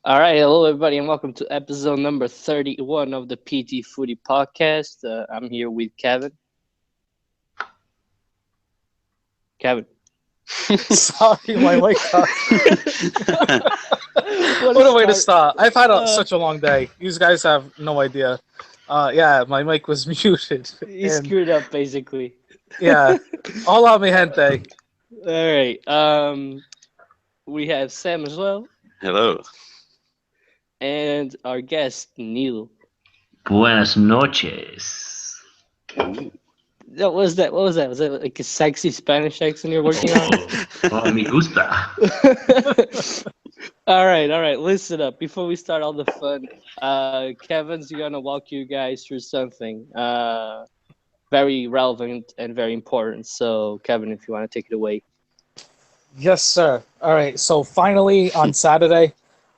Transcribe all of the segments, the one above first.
All right, hello everybody, and welcome to episode number 31 of the PT Footy podcast. I'm here with Kevin. Kevin. Sorry, my mic got. What a way to start. I've had such a long day. These guys have no idea. Yeah, my mic was muted. You screwed up, basically. Yeah. Hola, mi gente. All right. We have Sam as well, Hello. and our guest Neil. Buenas noches. What was that? Was that like a sexy Spanish accent you're working on? Oh, me gusta. All right. Listen up. Before we start all the fun, Kevin's gonna walk you guys through something very relevant and very important. So, Kevin, if you want to take it away. Yes, sir. All right. So finally, on Saturday,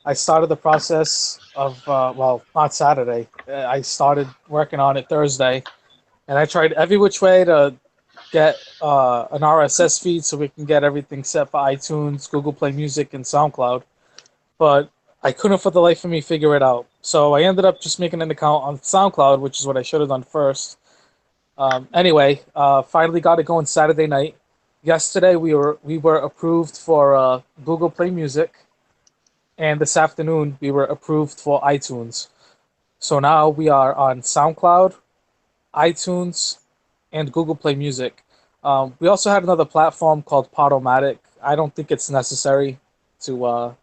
I started the process of well, not Saturday. I started working on it Thursday, and I tried every which way to get an RSS feed so we can get everything set for iTunes, Google Play Music, and SoundCloud. But I couldn't for the life of me figure it out. So I ended up just making an account on SoundCloud, which is what I should have done first. Anyway, finally got it going Saturday night. Yesterday we were approved for Google Play Music, and this afternoon we were approved for iTunes. So now we are on SoundCloud, iTunes, and Google Play Music. We also had another platform called Podomatic. I don't think it's necessary to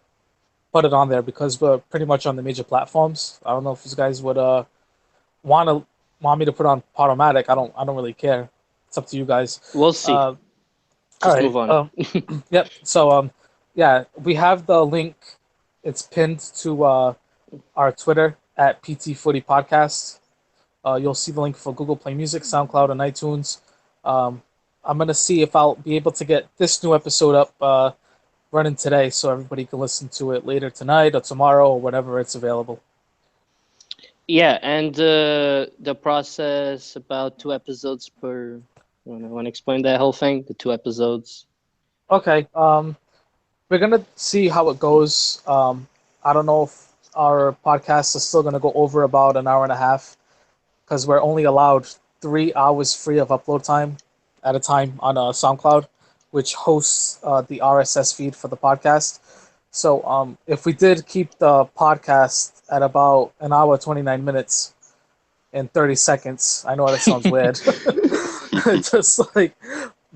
put it on there because we're pretty much on the major platforms. I don't know if you guys would want me to put on Podomatic. I don't really care. It's up to you guys. We'll see. All right. Move on. Yep. So yeah, we have the link. It's pinned to our Twitter at PT Footy Podcast. You'll see the link for Google Play Music, SoundCloud, and iTunes. I'm gonna see if I'll be able to get this new episode up running today, so everybody can listen to it later tonight or tomorrow or whenever it's available. Yeah, and the process about 2 episodes per. Want to explain that whole thing? The 2 episodes. Okay. We're gonna see how it goes. I don't know if our podcast is still gonna go over about an hour and a half, because we're only allowed 3 hours free of upload time at a time on SoundCloud, which hosts the RSS feed for the podcast. So if we did keep the podcast at about an hour, 29 minutes, and 30 seconds, I know that sounds weird, just like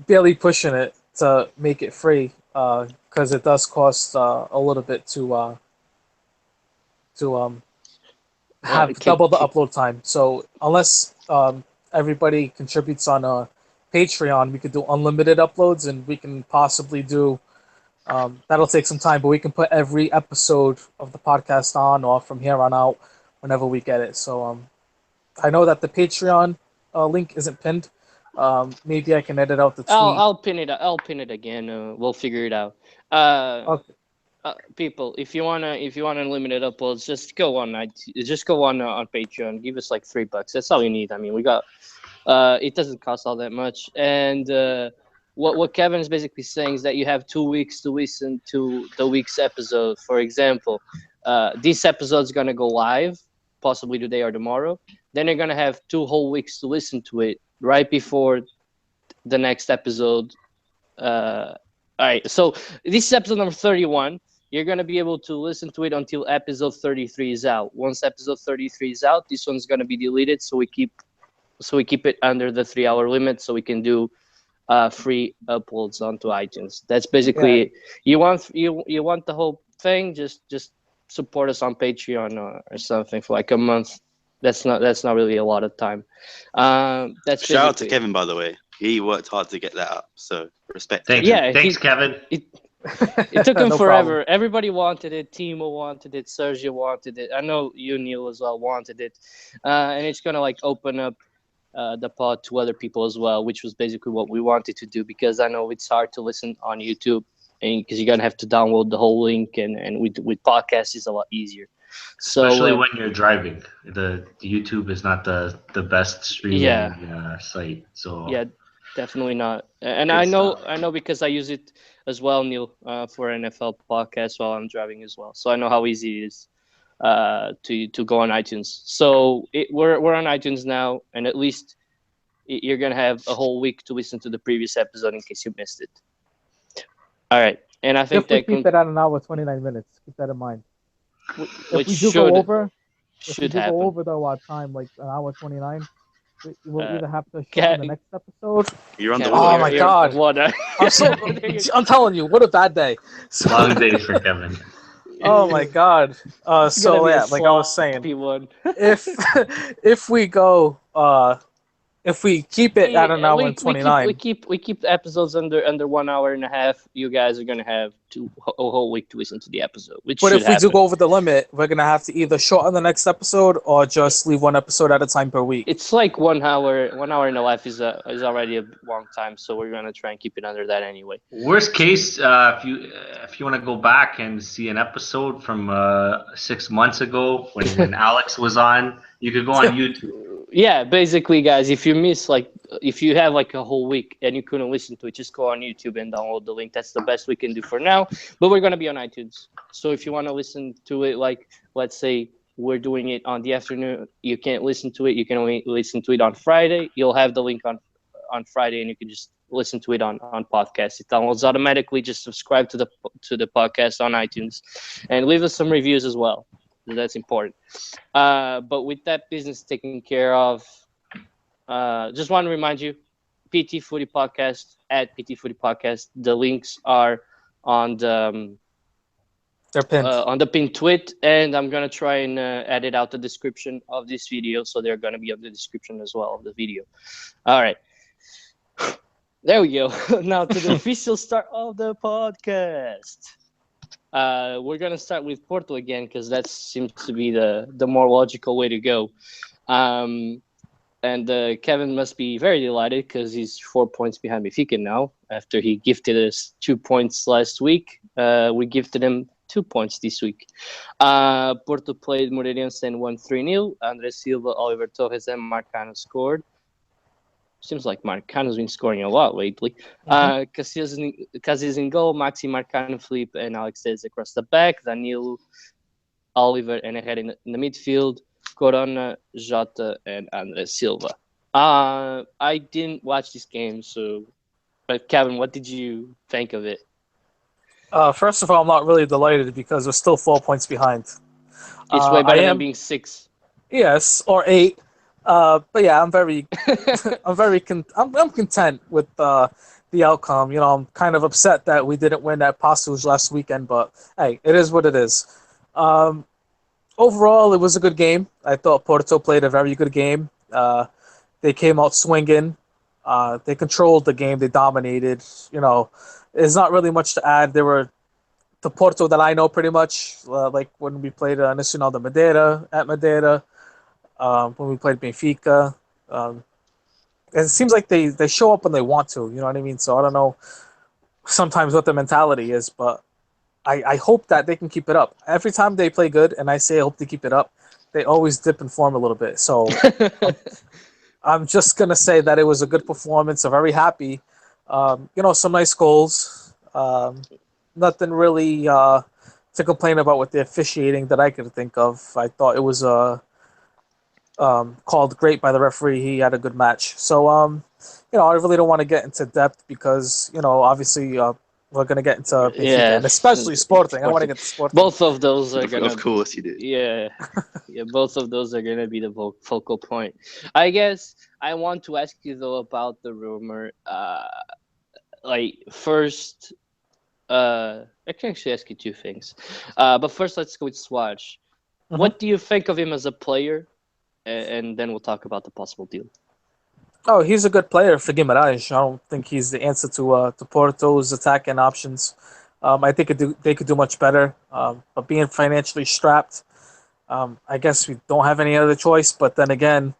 barely pushing it to make it free, because it does cost a little bit to have double the upload time. So unless everybody contributes on Patreon, we could do unlimited uploads, and we can possibly do that'll take some time, but we can put every episode of the podcast on or from here on out whenever we get it. So I know that the Patreon link isn't pinned. Maybe I can edit out the tweet. I'll pin it. I'll pin it again. We'll figure it out. Okay. People, if you want unlimited uploads, just go on Patreon. Give us like $3. That's all you need. I mean, we got. It doesn't cost all that much. And what Kevin is basically saying is that you have 2 weeks to listen to the week's episode. For example, this episode is gonna go live, possibly today or tomorrow. Then you're gonna have 2 whole weeks to listen to it right before the next episode. All right, so this is episode number 31. You're going to be able to listen to it until episode 33 is out. Once episode 33 is out, this one's going to be deleted, so we keep it under the 3-hour limit, so we can do free uploads onto iTunes. That's basically it. You want the whole thing, just support us on Patreon or something for like a month. That's not really a lot of time. That's shout out to Kevin, by the way. He worked hard to get that up, so respect. Thanks, Kevin. It took him No forever. problem. Everybody wanted it. Timo wanted it. Sergio wanted it. I know you, Neil, as well wanted it. And it's gonna like open up the pod to other people as well, which was basically what we wanted to do, because I know it's hard to listen on YouTube, and because you're gonna have to download the whole link, and with podcasts it's a lot easier. So, especially when you're driving. The YouTube is not the best streaming site. So yeah, Definitely not. And Good I know, stuff. because I use it as well, Neil, for NFL podcast while I'm driving as well. So I know how easy it is to go on iTunes. So we're on iTunes now, and at least you're gonna have a whole week to listen to the previous episode in case you missed it. All right, and I think If we that keep it at an hour 29 minutes, keep that in mind. If which we do go over, should happen. though our time, like an hour 29, we'll Uh, either have to Ca- shorten the next episode. You're Kevin, underwater. Oh my you're God. water. I'm telling you, what a bad day. Long days for Kevin. Oh my God. It's gonna So be a yeah, like I was saying, sloppy one. if if we go, if we keep it at an hour and we 29, keep episodes under 1 hour and a half. You guys are gonna have a whole week to listen to the episode, which but should if we do happen. go over the limit, we're gonna have to either shorten the next episode or just leave one episode at a time per week. It's like 1 hour. 1 hour and a half is already a long time, so we're gonna try and keep it under that anyway. Worst case, if you want to go back and see an episode from 6 months ago when Alex was on, you could go on YouTube. Yeah, basically, guys, if you have like a whole week and you couldn't listen to it, just go on YouTube and download the link. That's the best we can do for now. But we're gonna be on iTunes, so if you want to listen to it, like let's say we're doing it on the afternoon, you can't listen to it. You can only listen to it on Friday. You'll have the link on Friday, and you can just listen to it on podcast. It downloads automatically. Just subscribe to the podcast on iTunes, and leave us some reviews as well. That's important. But with that business taken care of, just want to remind you, PT Footy Podcast at PT Footy Podcast. The links are on the They're pinned. on the pinned tweet, and I'm gonna try and edit out the description of this video, so they're gonna be on the description as well of the video. All right, there we go. Now to the official start of the podcast. We're gonna start with Porto again because that seems to be the more logical way to go. And Kevin must be very delighted because he's 4 points behind Benfica now. After he gifted us 2 points last week, we gifted him 2 points this week. Porto played Moreirense and won 3-0. André Silva, Oliver Torres, and Marcano scored. Seems like Marcano's been scoring a lot lately. Casillas in goal, Maxi, Marcano, Felipe, and Alex Telles across the back. Danilo, Oliver, and Herrera in the midfield. Corona, Jota, and André Silva. I didn't watch this game, but Kevin, what did you think of it? First of all, I'm not really delighted because we're still 4 points behind. It's way better than being 6. Yes, or 8. But yeah, I'm content with the outcome. You know, I'm kind of upset that we didn't win at Passos last weekend, but hey, it is what it is. Overall, it was a good game. I thought Porto played a very good game. They came out swinging. They controlled the game. They dominated. You know, there's not really much to add. They were the Porto that I know pretty much, like when we played Nacional de Madeira at Madeira. When we played Benfica. It seems like they show up when they want to, you know what I mean? So I don't know sometimes what the mentality is, but I hope that they can keep it up. Every time they play good, and I say I hope they keep it up, they always dip in form a little bit. So I'm just going to say that it was a good performance. I'm very happy. You know, some nice goals. Nothing really to complain about with the officiating that I could think of. I thought it was called great by the referee. He had a good match. So, you know, I really don't want to get into depth because, you know, obviously we're going to get into Benfica, and especially Sporting. I don't want to get to Sporting. Both of those are going to... Of course you did. Yeah, both of those are going to be the focal point. I guess I want to ask you, though, about the rumor. First... I can actually ask you 2 things. But first, let's go with Swatch. Mm-hmm. What do you think of him as a player? And then we'll talk about the possible deal. Oh, he's a good player for Guimarães. I don't think he's the answer to Porto's attacking options. I think they could do much better. But being financially strapped, I guess we don't have any other choice. But then again,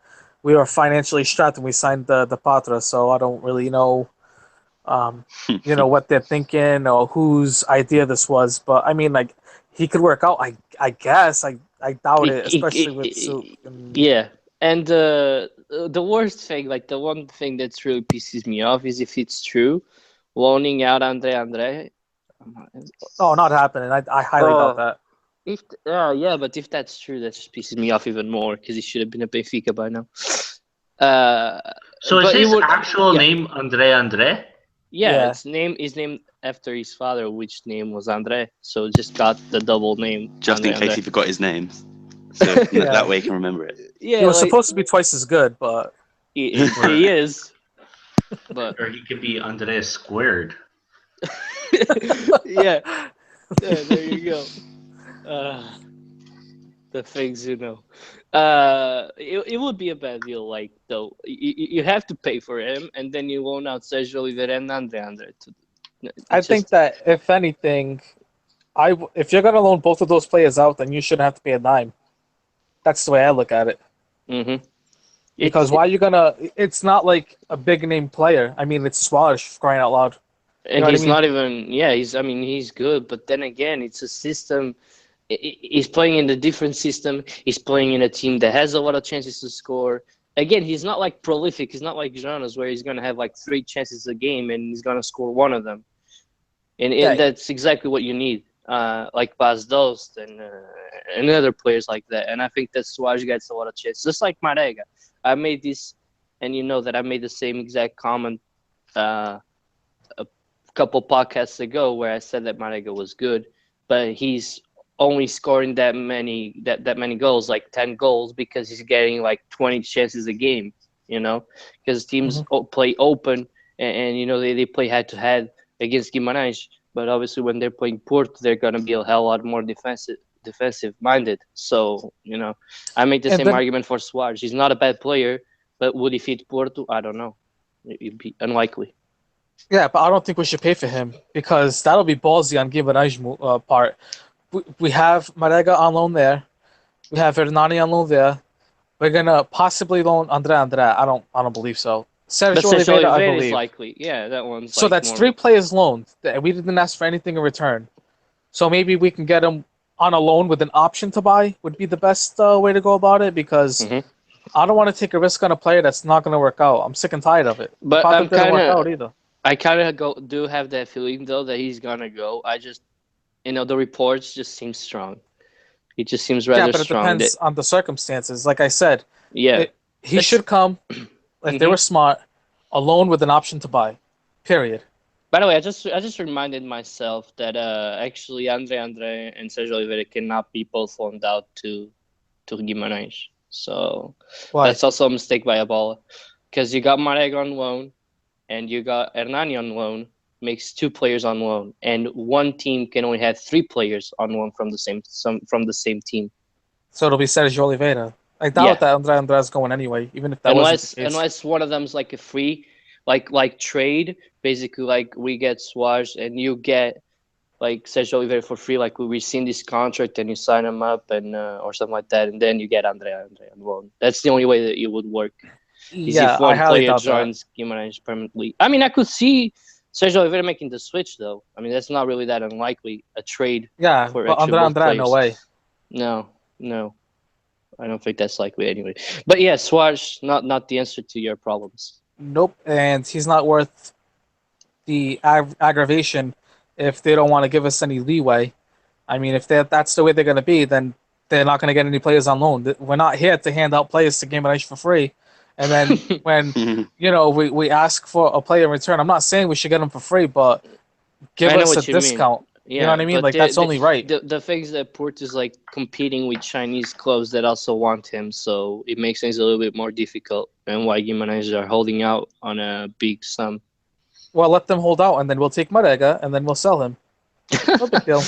we were financially strapped when we signed the Patra, so I don't really know, you know, what they're thinking or whose idea this was. But I mean, like, he could work out. I guess I doubt it, especially with Soup. Yeah, and the worst thing, like the one thing that's really pisses me off is if it's true, loaning out Andre. Oh, not happening. I highly doubt that. Yeah, but if that's true, that just pisses me off even more because he should have been at Benfica by now. So is but his actual name Andre? Yeah, Yeah. his name after his father, which name was Andre. So just got the double name. Just in Andre. case he forgot his names. So that way he can remember it. Yeah, He was supposed to be twice as good, but he is. But Or he could be Andre squared. yeah, there you go. The things you know. It would be a bad deal. Like though, you have to pay for him, and then you loan out Sergio Oliveira and Andre. I think that if anything, if you're gonna loan both of those players out, then you shouldn't have to pay a dime. That's the way I look at it. Mm-hmm. Because why are you gonna? It's not like a big name player. I mean, it's Suarez, crying out loud. And he's not even. Yeah, he's good. But then again, it's a system. He's playing in a different system. He's playing in a team that has a lot of chances to score. Again, he's not like prolific. He's not like Jonas, where he's gonna have like 3 chances a game and he's gonna score one of them. And that's exactly what you need, like Bas Dost and other players like that. And I think that Suarez gets a lot of chances, just like Marega. I made this, and you know that I made the same exact comment a couple podcasts ago where I said that Marega was good, but he's only scoring that many goals, like 10 goals, because he's getting like 20 chances a game, because teams play open and they play head to head against Guimarães, but obviously when they're playing Porto, they're going to be a hell lot more defensive minded. So, I make the same argument for Suarez. He's not a bad player, but would he fit Porto? I don't know. It'd be unlikely. Yeah, but I don't think we should pay for him because that'll be ballsy on Guimarães' part. We have Marega on loan there. We have Hernani on loan there. We're gonna possibly loan Andre. I don't believe so. Sergio Oliveira, I believe. Is likely. Yeah, that one's. So that's 3 players loaned. We didn't ask for anything in return. So maybe we can get him on a loan with an option to buy. Would be the best way to go about it because I don't want to take a risk on a player that's not going to work out. I'm sick and tired of it. But I'm didn't work out either. I kind of do have that feeling though that he's gonna go. I just. The reports just seem strong. It just seems rather strong. Yeah, but it depends on the circumstances. Like I said, he should come, if they were smart, alone with an option to buy, period. By the way, I just reminded myself that actually Andre and Sergio Oliveira cannot be both loaned out to Guimarães. So that's also a mistake by Abola. Because you got Marega on loan, and you got Hernani on loan, makes 2 players on loan, and one team can only have 3 players on loan from the same team. So it'll be Sergio Oliveira. I doubt that Andre is going anyway, even if that wasn't the case. Unless one of them's like a free, like trade, basically like we get Suarez and you get like Sergio Oliveira for free, like we rescind this contract and you sign him up and or something like that, and then you get Andre on loan. That's the only way that it would work. Yeah, if one player joins Guimarães permanently. I mean, I could see Sergio Oliveira making the switch, though. I mean, that's not really that unlikely, a trade for but Andre, no way. No. I don't think that's likely anyway. But yeah, Suarez, not the answer to your problems. Nope, and he's not worth the aggravation if they don't want to give us any leeway. I mean, if that's the way they're going to be, then they're not going to get any players on loan. We're not here to hand out players to Guimarães for free. And then when, we ask for a player in return, I'm not saying we should get them for free, but give us a discount. Yeah, you know what I mean? Like, that's only right. The thing is that Porto is like competing with Chinese clubs that also want him, so it makes things a little bit more difficult. And why Guimarães are holding out on a big sum. Well, let them hold out, and then we'll take Marega, and then we'll sell him. No big deal.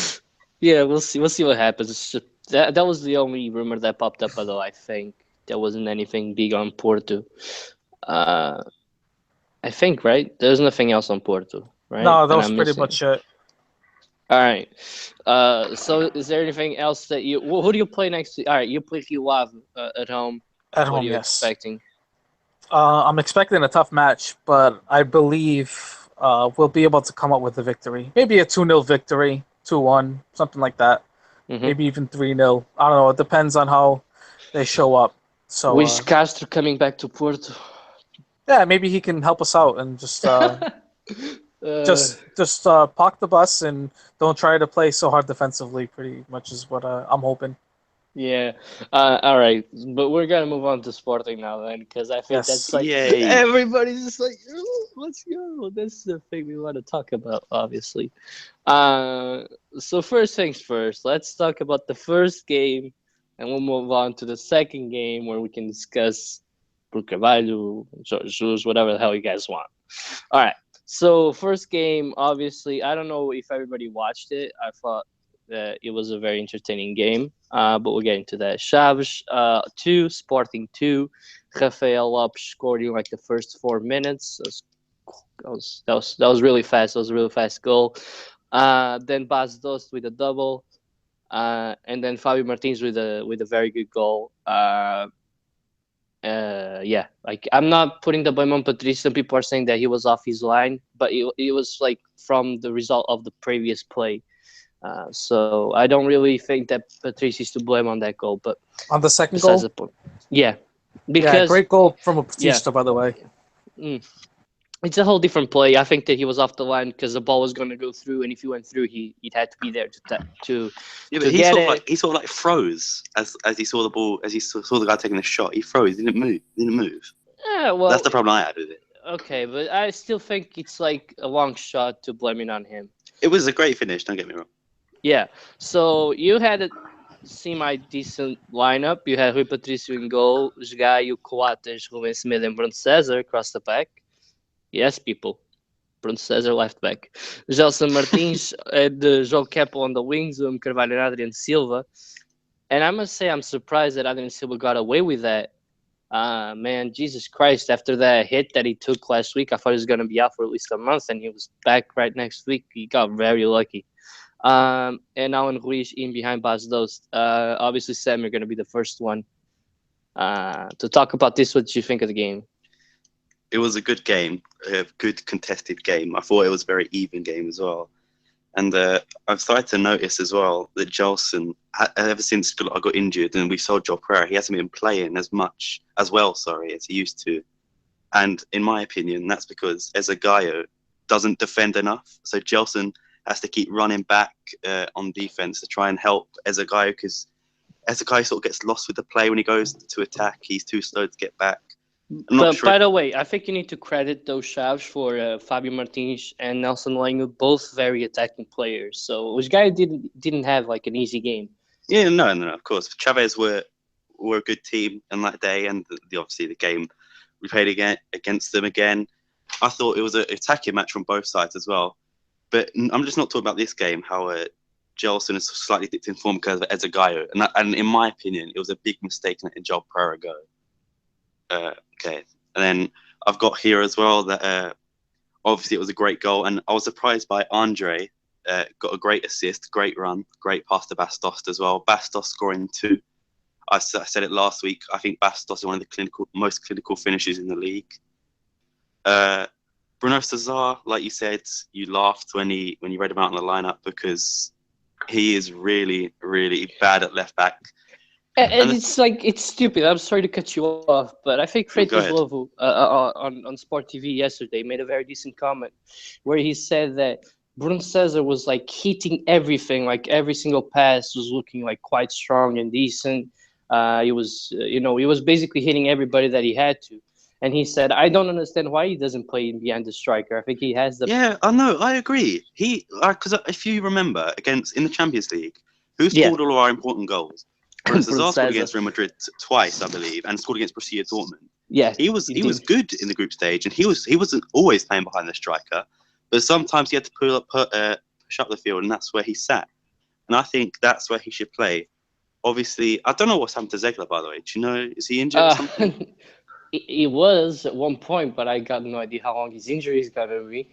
Yeah, we'll see. We'll see what happens. It's just, that was the only rumor that popped up, although I think there wasn't anything big on Porto. I think, right? There's nothing else on Porto, right? No, that was pretty much it. All right. So is there anything else that who do you play next to? All right, you play Rio Ave at home. At home, what are you yes. expecting? I'm expecting a tough match, but I believe we'll be able to come up with a victory. Maybe a 2-0 victory, 2-1, something like that. Maybe even 3-0. I don't know. It depends on how they show up. So With Castro coming back to Porto. yeah, maybe he can help us out and just park the bus and don't try to play so hard defensively. Pretty much is what I'm hoping. Yeah. All right, but we're gonna move on to Sporting now then, because I think Yes. that's like Yay. everybody's just like, "Oh, let's go." That's the thing we want to talk about, obviously. So first things first, let's talk about the first game, and we'll move on to the second game where we can discuss Bruno Carvalho, Jesus, whatever the hell you guys want. All right. So first game, obviously, I don't know if everybody watched it. I thought that it was a very entertaining game, but we'll get into that. Chaves 2, Sporting 2. Rafael Lopes scored in like the first 4 minutes. That was really fast. That was a really fast goal. Then Bas Dost with a double, and then Fabio Martins with a very good goal. Yeah, like I'm not putting the blame on Patrice. Some people are saying that he was off his line, but it was like from the result of the previous play. So I don't really think that Patrice is to blame on that goal. But On the second besides goal, the point, yeah, because great goal from yeah, Batista, by the way. it's a whole different play. I think that he was off the line because the ball was going to go through, and if he went through, he'd had to be there to Yeah, to but get it. he sort of like froze as he saw the ball, as he saw the guy taking the shot. He froze, didn't move. Yeah, well, That's the problem I had with it. okay, but I still think it's like a long shot to blame it on him. It was a great finish, don't get me wrong. Yeah, so you had a semi-decent lineup. You had Rui Patrício in goal, Gaio, Coates, Rubens Semedo, and Bruno César across the back. Yes, people. Bruno César left back. Gelson Martins and João Keppel on the wings, Carvalho and Adrian Silva. And I must say I'm surprised that Adrian Silva got away with that. Man, Jesus Christ, after that hit that he took last week, I thought he was going to be out for at least a month, and he was back right next week. He got very lucky. And now in Ruiz in behind Bas Dost. Obviously, Sam, you're going to be the first one to talk about this. What did you think of the game? It was a good game, a good contested game. I thought it was a very even game as well. And I've started to notice as well that Gelson, ever since I got injured and we sold Joel Pereira, he hasn't been playing as he used to. And in my opinion, that's because Ezagayo doesn't defend enough. So Gelson has to keep running back on defense to try and help Ezagayo, because Ezagayo sort of gets lost with the play when he goes to attack. He's too slow to get back. But by the way, I think you need to credit those Chaves for Fabio Martins and Nelson Lanho, both very attacking players. So this guy didn't have like an easy game. Yeah, no, of course. Chavez were a good team on that day, and obviously the game we played against them again. I thought it was an attacking match from both sides as well. But I'm just not talking about this game, how Gelson is slightly dipped in form because of Ezagayo. And in my opinion, it was a big mistake letting Joel Pereira go. Okay. And then I've got here as well that obviously it was a great goal. And I was surprised by Andre. Got a great assist, great run, great pass to Bas Dost as well. Bas Dost scoring 2. I said it last week. I think Bas Dost is one of the most clinical finishers in the league. Bruno César, like you said, you laughed when you read him out in the lineup because he is really, really bad at left back. And it's stupid. I'm sorry to cut you off, but I think Freitas Lovo on Sport TV yesterday made a very decent comment where he said that Bruno César was like hitting everything, like every single pass was looking like quite strong and decent. He was basically hitting everybody that he had to. And he said, I don't understand why he doesn't play behind the striker. I think he has the... Yeah, I know. I agree. Because if you remember, in the Champions League, who scored all of our important goals? Bruno César scored against Real Madrid twice, I believe, and scored against Borussia Dortmund. Yeah, he was good in the group stage, and he wasn't always playing behind the striker, but sometimes he had to push up the field, and that's where he sat. And I think that's where he should play. Obviously, I don't know what's happened to Zegler, by the way. Do you know, is he injured or something? He was at one point, but I got no idea how long his injury is going to be.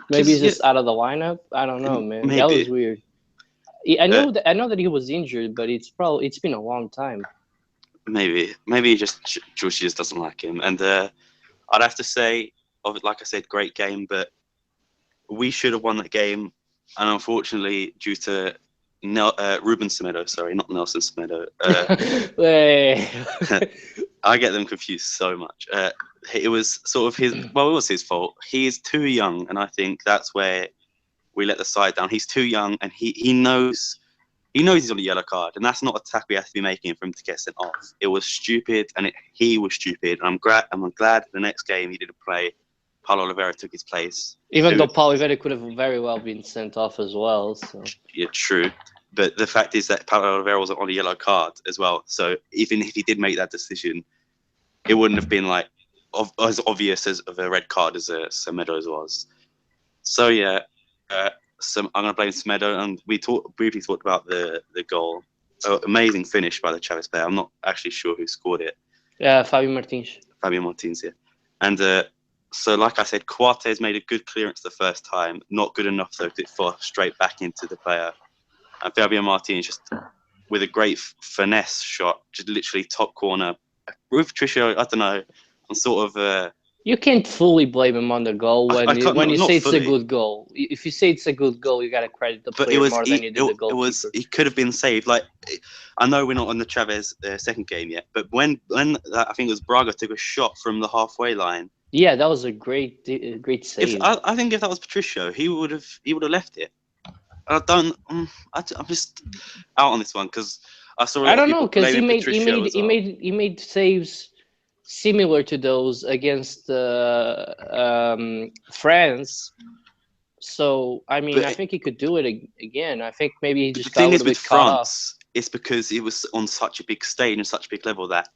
Maybe he's just out of the lineup. I don't know, man. Maybe. That was weird. I know that he was injured, but it's been a long time. Maybe Georgie just doesn't like him. And I'd have to say, like I said, great game, but we should have won that game. And unfortunately, due to Ruben Semedo, sorry, not Nelson Semedo. Hey. I get them confused so much. It was sort of it was his fault. He is too young, and I think that's where we let the side down. He's too young, and he knows he's on a yellow card, and that's not a tackle we have to be making for him to get sent off. It was stupid, and he was stupid. And I'm glad the next game he didn't play. Paulo Oliveira took his place. Even though Paulo Oliveira could have very well been sent off as well. So. Yeah, true. But the fact is that Paulo Oliveira wasn't on a yellow card as well. So even if he did make that decision, it wouldn't have been like as obvious as of a red card as Semedo's was. So yeah, I'm going to blame Semedo. And we briefly talked about the goal. Amazing finish by the Chavez player. I'm not actually sure who scored it. Yeah, Fabio Martins. Yeah. And so, like I said, Coates made a good clearance the first time. Not good enough, though, to fall straight back into the player. And Fabio Martins just with a great finesse shot, just literally top corner. With Patricio, I don't know, I'm sort of... You can't fully blame him on the goal when you say it's a good goal. If you say it's a good goal, you got to credit the player more than you do the goalkeeper. It could have been saved. Like, I know we're not on the Chavez second game yet, but when I think it was Braga took a shot from the halfway line. Yeah, that was a great save. I think if that was Patricio, he would have left it. I'm just out on this one because I saw. I don't know because he made saves similar to those against France. So I mean, I think he could do it again. I think maybe he just got a little bit caught up. It's because he was on such a big stage and such a big level that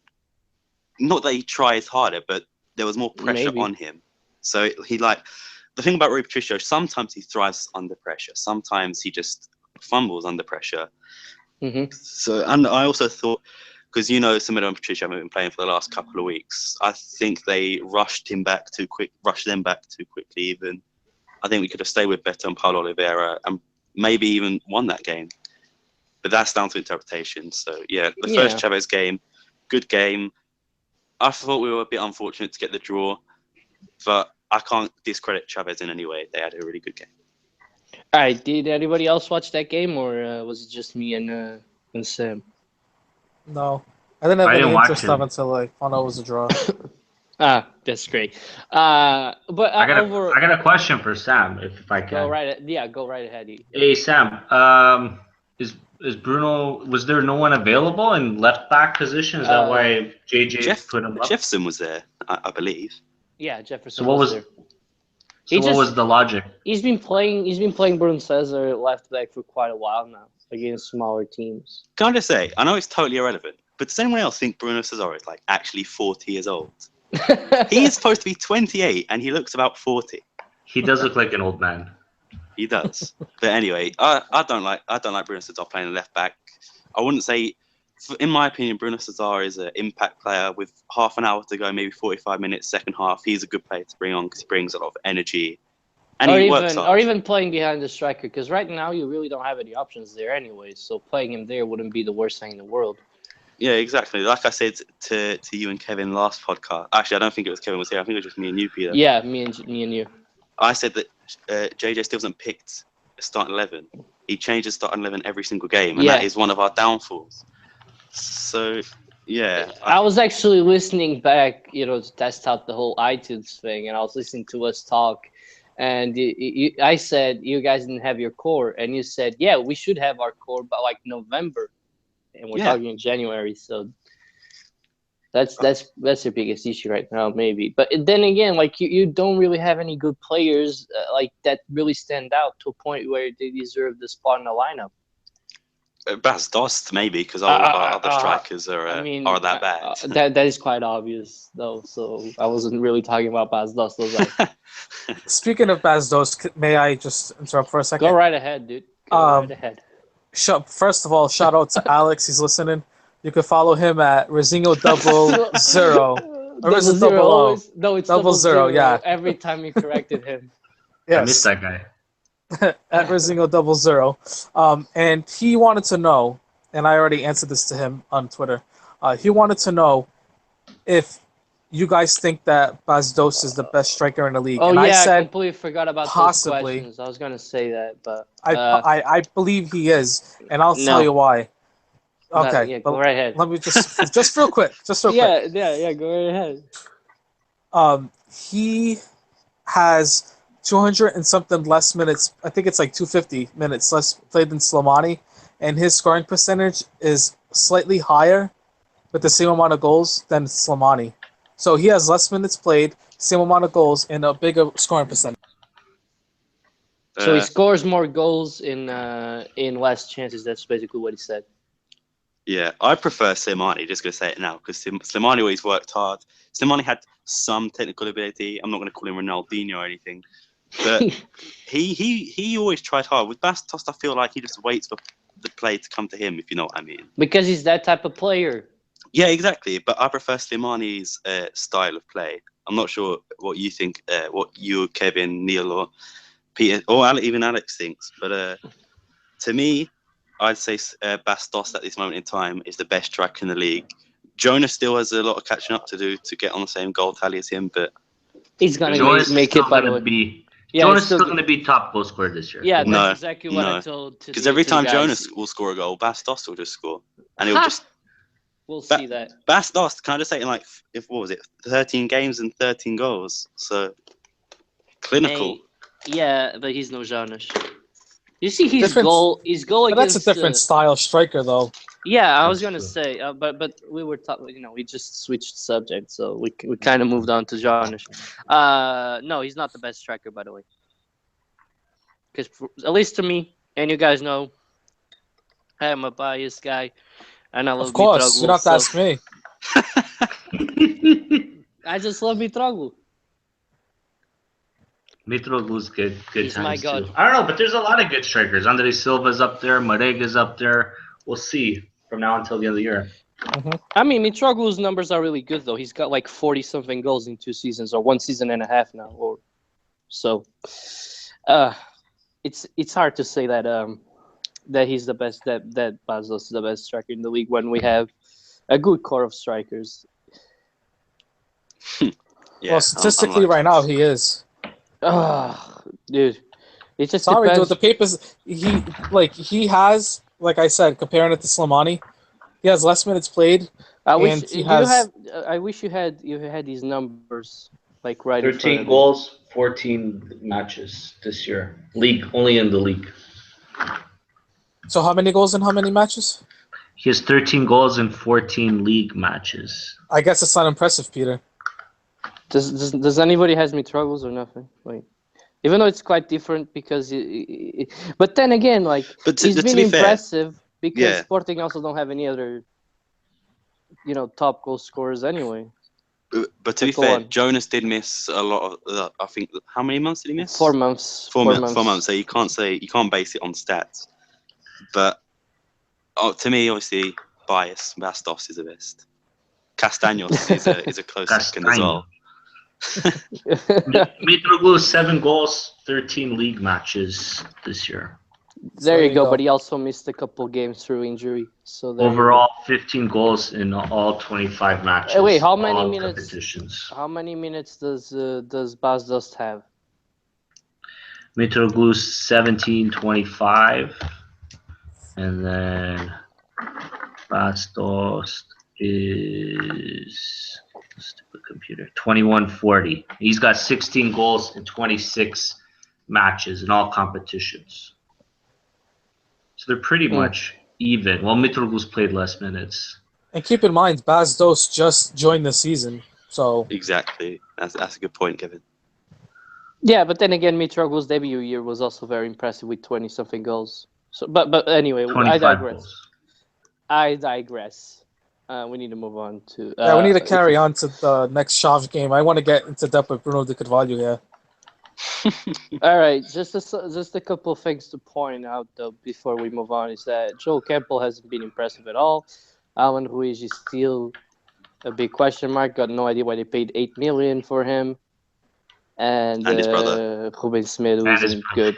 not that he tries harder, but there was more pressure on him. So he the thing about Rui Patricio, sometimes he thrives under pressure. Sometimes he just fumbles under pressure. Mm-hmm. So, and I also thought, because Semedo and Patricio haven't been playing for the last couple of weeks, I think they rushed them back too quickly even. I think we could have stayed with Beto and Paulo Oliveira and maybe even won that game. But that's down to interpretation. So, yeah, the first Chavez game, good game. I thought we were a bit unfortunate to get the draw, but I can't discredit Chavez in any way. They had a really good game. All right. Did anybody else watch that game, or was it just me and Sam? No, I didn't have any interest of until I found out it was a draw. That's great. But I got a question for Sam, if I can. Go right ahead. Hey Sam, is Bruno? Was there no one available in left back position? Is that why JJ put him up? Jefferson was there, I believe. Yeah, Jefferson. So what was the logic? He's been playing Bruno Cesar left back for quite a while now against smaller teams. Can I just say, I know it's totally irrelevant, but does anyone else think Bruno Cesar is actually 40 years old? He is supposed to be 28 and he looks about 40. He does look like an old man. He does. But anyway, I don't like Bruno Cesar playing left back. I wouldn't say, in my opinion, Bruno Cesar is an impact player with half an hour to go, maybe 45 minutes, second half. He's a good player to bring on because he brings a lot of energy. And he works hard. Or even playing behind the striker, because right now you really don't have any options there anyway. So playing him there wouldn't be the worst thing in the world. Yeah, exactly. Like I said to you and Kevin last podcast. Actually, I don't think it was Kevin was here. I think it was just me and you, Peter. Yeah, me and you. I said that JJ still hasn't picked a starting 11. He changes starting 11 every single game, and that is one of our downfalls. So, yeah. I was actually listening back, to test out the whole iTunes thing, and I was listening to us talk, and I said, you guys didn't have your core, and you said, yeah, we should have our core by November, and we're talking in January, so that's your biggest issue right now, maybe. But then again, you don't really have any good players that really stand out to a point where they deserve the spot in the lineup. Bas Dost, maybe, because our other strikers are that bad. That is quite obvious, though. So I wasn't really talking about Bas Dost. Speaking of Bas Dost, may I just interrupt for a second? Go right ahead, dude. Go right ahead. First of all, shout out to Alex. He's listening. You can follow him at Rizinho00. Or is it double O? No, it's double zero. Yeah. Every time you corrected him. Yes. I missed that guy. At Rizinho00. And he wanted to know, and I already answered this to him on Twitter. He wanted to know if you guys think that Bastos is the best striker in the league. Oh And yeah, I I said completely forgot about possibly. those questions. I was gonna say that, but I believe he is, and I'll tell No. you why. but, Okay, yeah, but go right ahead. let me just real quick, Yeah, go right ahead. He has 200 and something less minutes. I think it's like 250 minutes less played than Slimani, and his scoring percentage is slightly higher with the same amount of goals than Slimani. So he has less minutes played, same amount of goals, and a bigger scoring percentage. So he scores more goals in less chances. That's basically what he said. Yeah, I prefer Slimani, just going to say it now, because Slimani always worked hard. Slimani had some technical ability. I'm not going to call him Ronaldinho or anything. But he always tried hard. With Bastos, I feel like he just waits for the play to come to him, if you know what I mean. Because he's that type of player. Yeah, exactly. But I prefer Slimani's style of play. I'm not sure what you think, what you, Kevin, Neil, or Peter, or even Alex thinks. But to me, I'd say Bastos at this moment in time is the best striker in the league. Jonah still has a lot of catching up to do to get on the same goal tally as him, but he's gonna Jonas make still it. By the gonna way, be. yeah, Jonas he's still going to be top goal scorer this year. Yeah, Don't that's No, exactly what I no. told. Because every time guys. Jonas will score a goal, Bastos will just score, and he'll Ha! just. We'll see that. Bastos, can I just say, in like, what was it, 13 games and 13 goals? So clinical. Hey, yeah, but he's no Jonas. You see his Different- goal. His goal But against. that's a different style striker, though. Yeah, I was That's gonna true. say, but we were talking. We just switched subject, so we kind of moved on to Jonas. No, he's not the best striker, by the way. Because at least to me, and you guys know, I am a biased guy, and I love Of course, you don't have to ask me. I just love Mitroglou. Mitroglu's good He's my times god. too. I don't know, but there's a lot of good strikers. Andre Silva's up there. Marega's up there. We'll see from now until the end of the year. I mean, Mitroglou's numbers are really good, though. He's got like 40-something goals in 2 seasons, or 1 season and a half now, or so. It's hard to say that that he's the best, that Bastos is the best striker in the league when we have a good core of strikers. Yeah, Well, statistically, right now he is. Dude, it just Sorry, depends. dude. The papers he has, like I said, comparing it to Slimani, he has less minutes played. I wish and he has. I wish you had these numbers like right in front 13 of you. goals, 14 matches this year. League, only in the league. So how many goals in how many matches? He has 13 goals in 14 league matches. I guess it's not impressive, Peter. Does anybody has Mitroglou or nothing? Like, even though it's quite different because, but then again, like he's been impressive because Sporting also don't have any other, top goal scorers anyway. But to be fair, Jonas did miss a lot of. I think how many months did he miss? 4 months. 4 months. So you can't base it on stats. But to me, obviously, bias. Bastos is the best. Castaños is a close second as well. Mitroglou 7 goals, 13 league matches this year. There you go. But he also missed a couple games through injury. So overall, 15 goals in all 25 matches. Wait, how many minutes? Competitions. How many minutes does Bastos have? Mitroglou 17-25, and then Bastos is stupid computer 21-40. He's got 16 goals in 26 matches in all competitions. So they're pretty much even. Well, Mitroglou's played less minutes. And keep in mind, Bastos just joined the season, so exactly. That's a good point, Kevin. Yeah, but then again, Mitroglou's debut year was also very impressive with 20-something goals. So, but anyway, I digress. Goals. I digress. We need to move on to. We need to carry on to the next Xavi game. I want to get into depth with Bruno de Carvalho here. All right, just a couple of things to point out though before we move on is that Joel Campbell hasn't been impressive at all. Alan Ruiz is still a big question mark. Got no idea why they paid $8 million for him. And his brother, Ruben Semedo isn't good.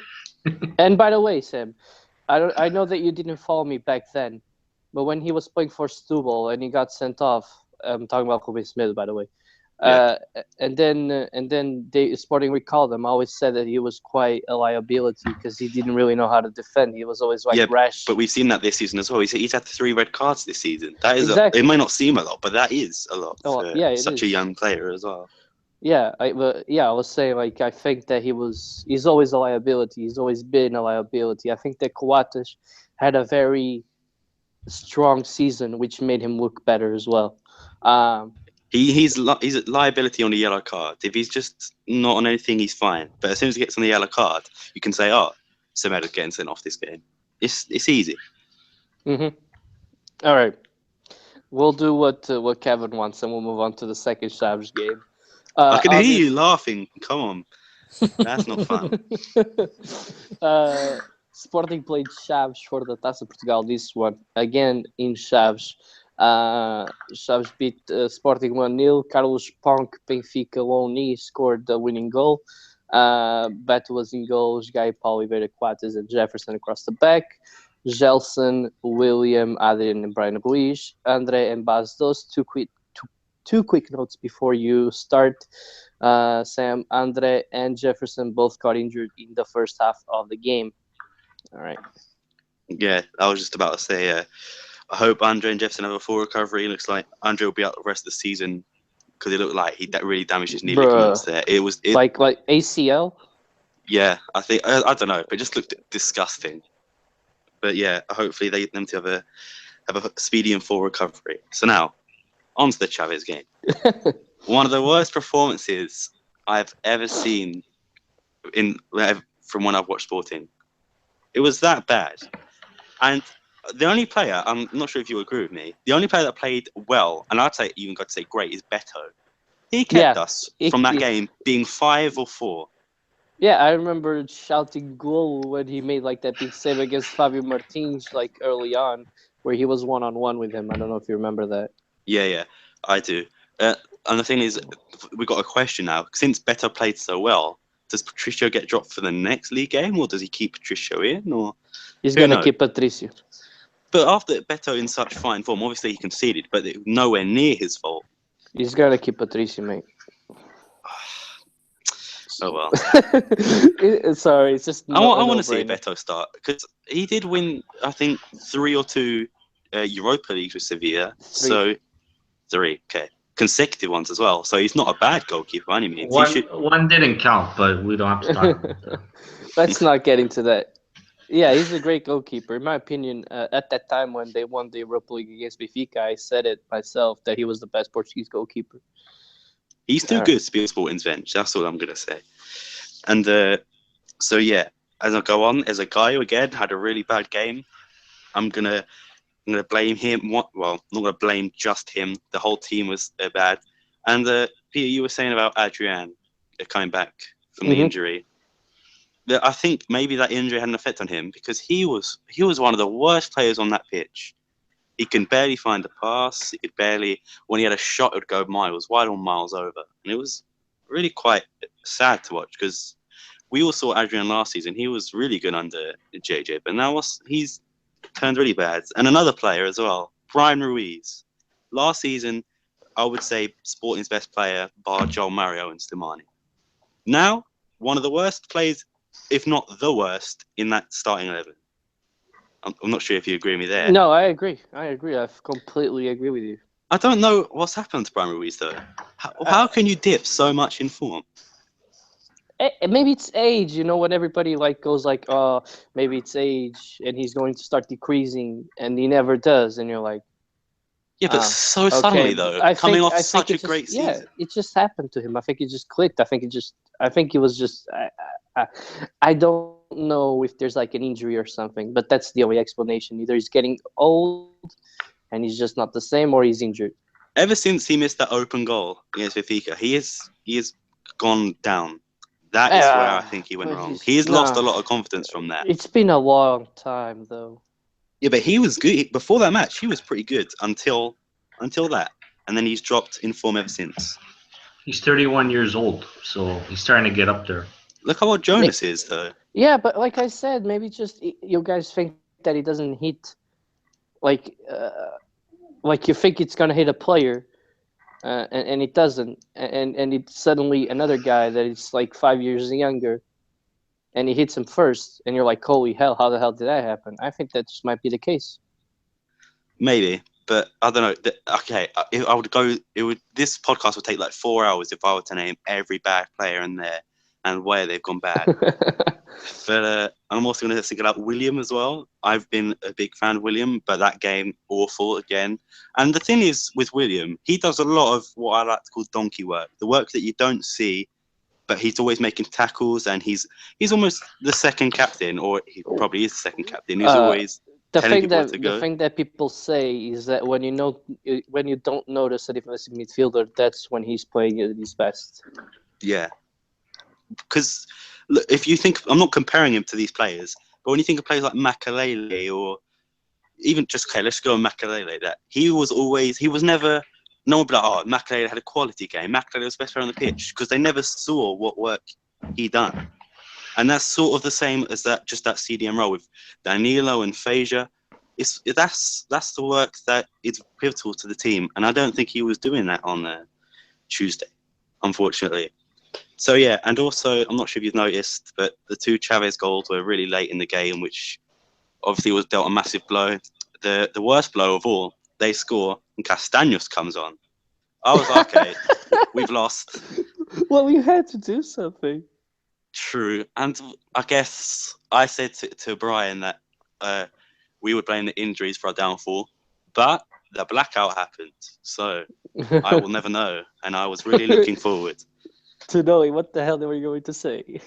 And by the way, Sam, I know that you didn't follow me back then, but when he was playing for Setúbal and he got sent off, I'm talking about Ruben Semedo, by the way. And then they Sporting recalled him. I always said that he was quite a liability because he didn't really know how to defend. He was always like rash. But we've seen that this season as well. He's had 3 red cards this season. That is Exactly. it might not seem a lot, but that is a lot for it such is. a young player as well. Yeah, I was saying, like, I think that he's always a liability. He's always been a liability. I think that Coates had a very strong season, which made him look better as well. He's a liability on a yellow card. If he's just not on anything, he's fine. But as soon as he gets on the yellow card, you can say, "Oh, Semedo's getting sent off this game." It's easy. Mm-hmm. All right, we'll do what Kevin wants, and we'll move on to the second Chaves game. I can hear you laughing. Come on, that's not fun. Sporting played Chaves for the Taça Portugal this one again in Chaves. Chaves beat Sporting 1-0. Carlos Ponk, Benfica loanee, scored the winning goal. Beto was in goals. Guy Oliveira, Coates, and Jefferson across the back. Gelson, William, Adrian, and Brian Ruiz. Andre and Bastos. Two quick notes before you start. Sam, Andre, and Jefferson both got injured in the first half of the game. All right. Yeah, I was just about to say, I hope Andre and Jefferson have a full recovery. It looks like Andre will be out the rest of the season because it looked like he really damaged his knee ligaments there. Like ACL? Yeah, I think, I don't know, but it just looked disgusting. But yeah, hopefully they get them to have a speedy and full recovery. So now, on to the Chavez game. One of the worst performances I've ever seen from when I've watched Sporting. It was that bad. And the only player, I'm not sure if you agree with me, the only player that played well, and I'd say even got to say great, is Beto. He kept us from that game being 5 or 4. Yeah, I remember shouting goal when he made like that big save against Fabio Martins like early on, where he was 1-on-1 with him. I don't know if you remember that. Yeah, I do. And the thing is, we got a question now. Since Beto played so well, does Patricio get dropped for the next league game, or does he keep Patricio in? Or he's going to keep Patricio. But after Beto in such fine form, obviously he conceded, but nowhere near his fault. He's got to keep Patricio, mate. Oh well. Sorry, it's just. I want to see Beto start because he did win, I think, 3 or 2 Europa Leagues with Sevilla. 3. So 3, okay, consecutive ones as well. So he's not a bad goalkeeper by any means. One didn't count, but we don't have to talk about that. Let's not get into that. Yeah, he's a great goalkeeper. In my opinion, at that time when they won the Europa League against Benfica, I said it myself that he was the best Portuguese goalkeeper. He's too good to be on Sporting's bench. That's all I'm going to say. And so, yeah, as I go on, as a guy who, again, had a really bad game, I'm gonna blame him. Well, not going to blame just him. The whole team was bad. And Peter, you were saying about Adrian coming back from the injury. I think maybe that injury had an effect on him because he was one of the worst players on that pitch. He can barely find a pass. He could barely, when he had a shot, it would go wide or miles over. And it was really quite sad to watch because we all saw Adrian last season. He was really good under JJ, but now he's turned really bad. And another player as well, Brian Ruiz. Last season, I would say Sporting's best player, bar Joel Mario and Slimani. Now, one of the worst players, if not the worst, in that starting 11. I'm not sure if you agree with me there. No, I agree. I completely agree with you. I don't know what's happened to Brian Ruiz, though. How can you dip so much in form? Maybe it's age, when everybody goes oh, maybe it's age, and he's going to start decreasing, and he never does, and you're like, yeah, but suddenly though, coming off such a great season. Yeah, it just happened to him. I think it just clicked. I think it was just. I don't know if there's an injury or something, but that's the only explanation. Either he's getting old and he's just not the same, or he's injured. Ever since he missed that open goal against Benfica, he has gone down. That is where I think he went wrong. He has lost a lot of confidence from that. It's been a long time, though. Yeah, but he was good before that match. He was pretty good until that, and then he's dropped in form ever since. He's 31 years old, so he's starting to get up there. Look how what Jonas is, though. Yeah, but like I said, maybe just you guys think that he doesn't hit, like you think it's gonna hit a player, and it doesn't, and it's suddenly another guy that is like 5 years younger, and he hits him first, and you're like, holy hell, how the hell did that happen? I think that just might be the case. Maybe, but I don't know. Okay, I would go. This podcast would take like 4 hours if I were to name every bad player in there and where they've gone bad. But I'm also going to single out William as well. I've been a big fan of William, but that game, awful again. And the thing is with William, he does a lot of what I like to call donkey work, the work that you don't see, but he's always making tackles, and he's almost the second captain, or he probably is the second captain. He's always telling people where to go. The thing that people say is that when you don't notice a defensive midfielder, that's when he's playing at his best. Yeah, because look, if you think, I'm not comparing him to these players, but when you think of players like Makalele, or even just, okay, let's go on Makalele, that he was never, no one would be like, oh, Makalele had a quality game. Makalele was the best player on the pitch, because they never saw what work he done. And that's sort of the same as that CDM role with Danilo and Faja. That's the work that is pivotal to the team, and I don't think he was doing that on Tuesday, unfortunately. So yeah, and also, I'm not sure if you've noticed, but the 2 Chavez goals were really late in the game, which obviously was dealt a massive blow. The worst blow of all, they score, and Castaños comes on. I was like, okay, we've lost. Well, we had to do something. True, and I guess I said to Brian that we would blame the injuries for our downfall, but the blackout happened, so I will never know, and I was really looking forward to knowing what the hell they were going to say.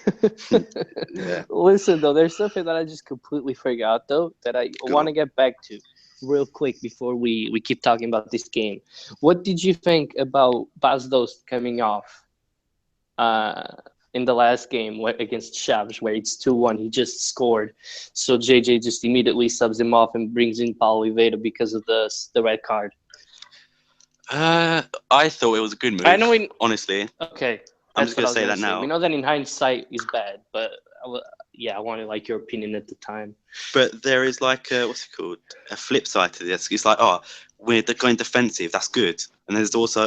Yeah. Listen, though, there's something that I just completely forgot, though, that I want to get back to real quick before we keep talking about this game. What did you think about Bas Dost coming off in the last game against Chaves, where it's 2-1, he just scored. So JJ just immediately subs him off and brings in Paulo Oliveira because of the red card. I thought it was a good move. I know honestly. Okay. I'm just going to say that now. We know that in hindsight is bad, but I wanted like your opinion at the time. But there is like what's it called? A flip side to this. It's like, we're going defensive. That's good. And there's also,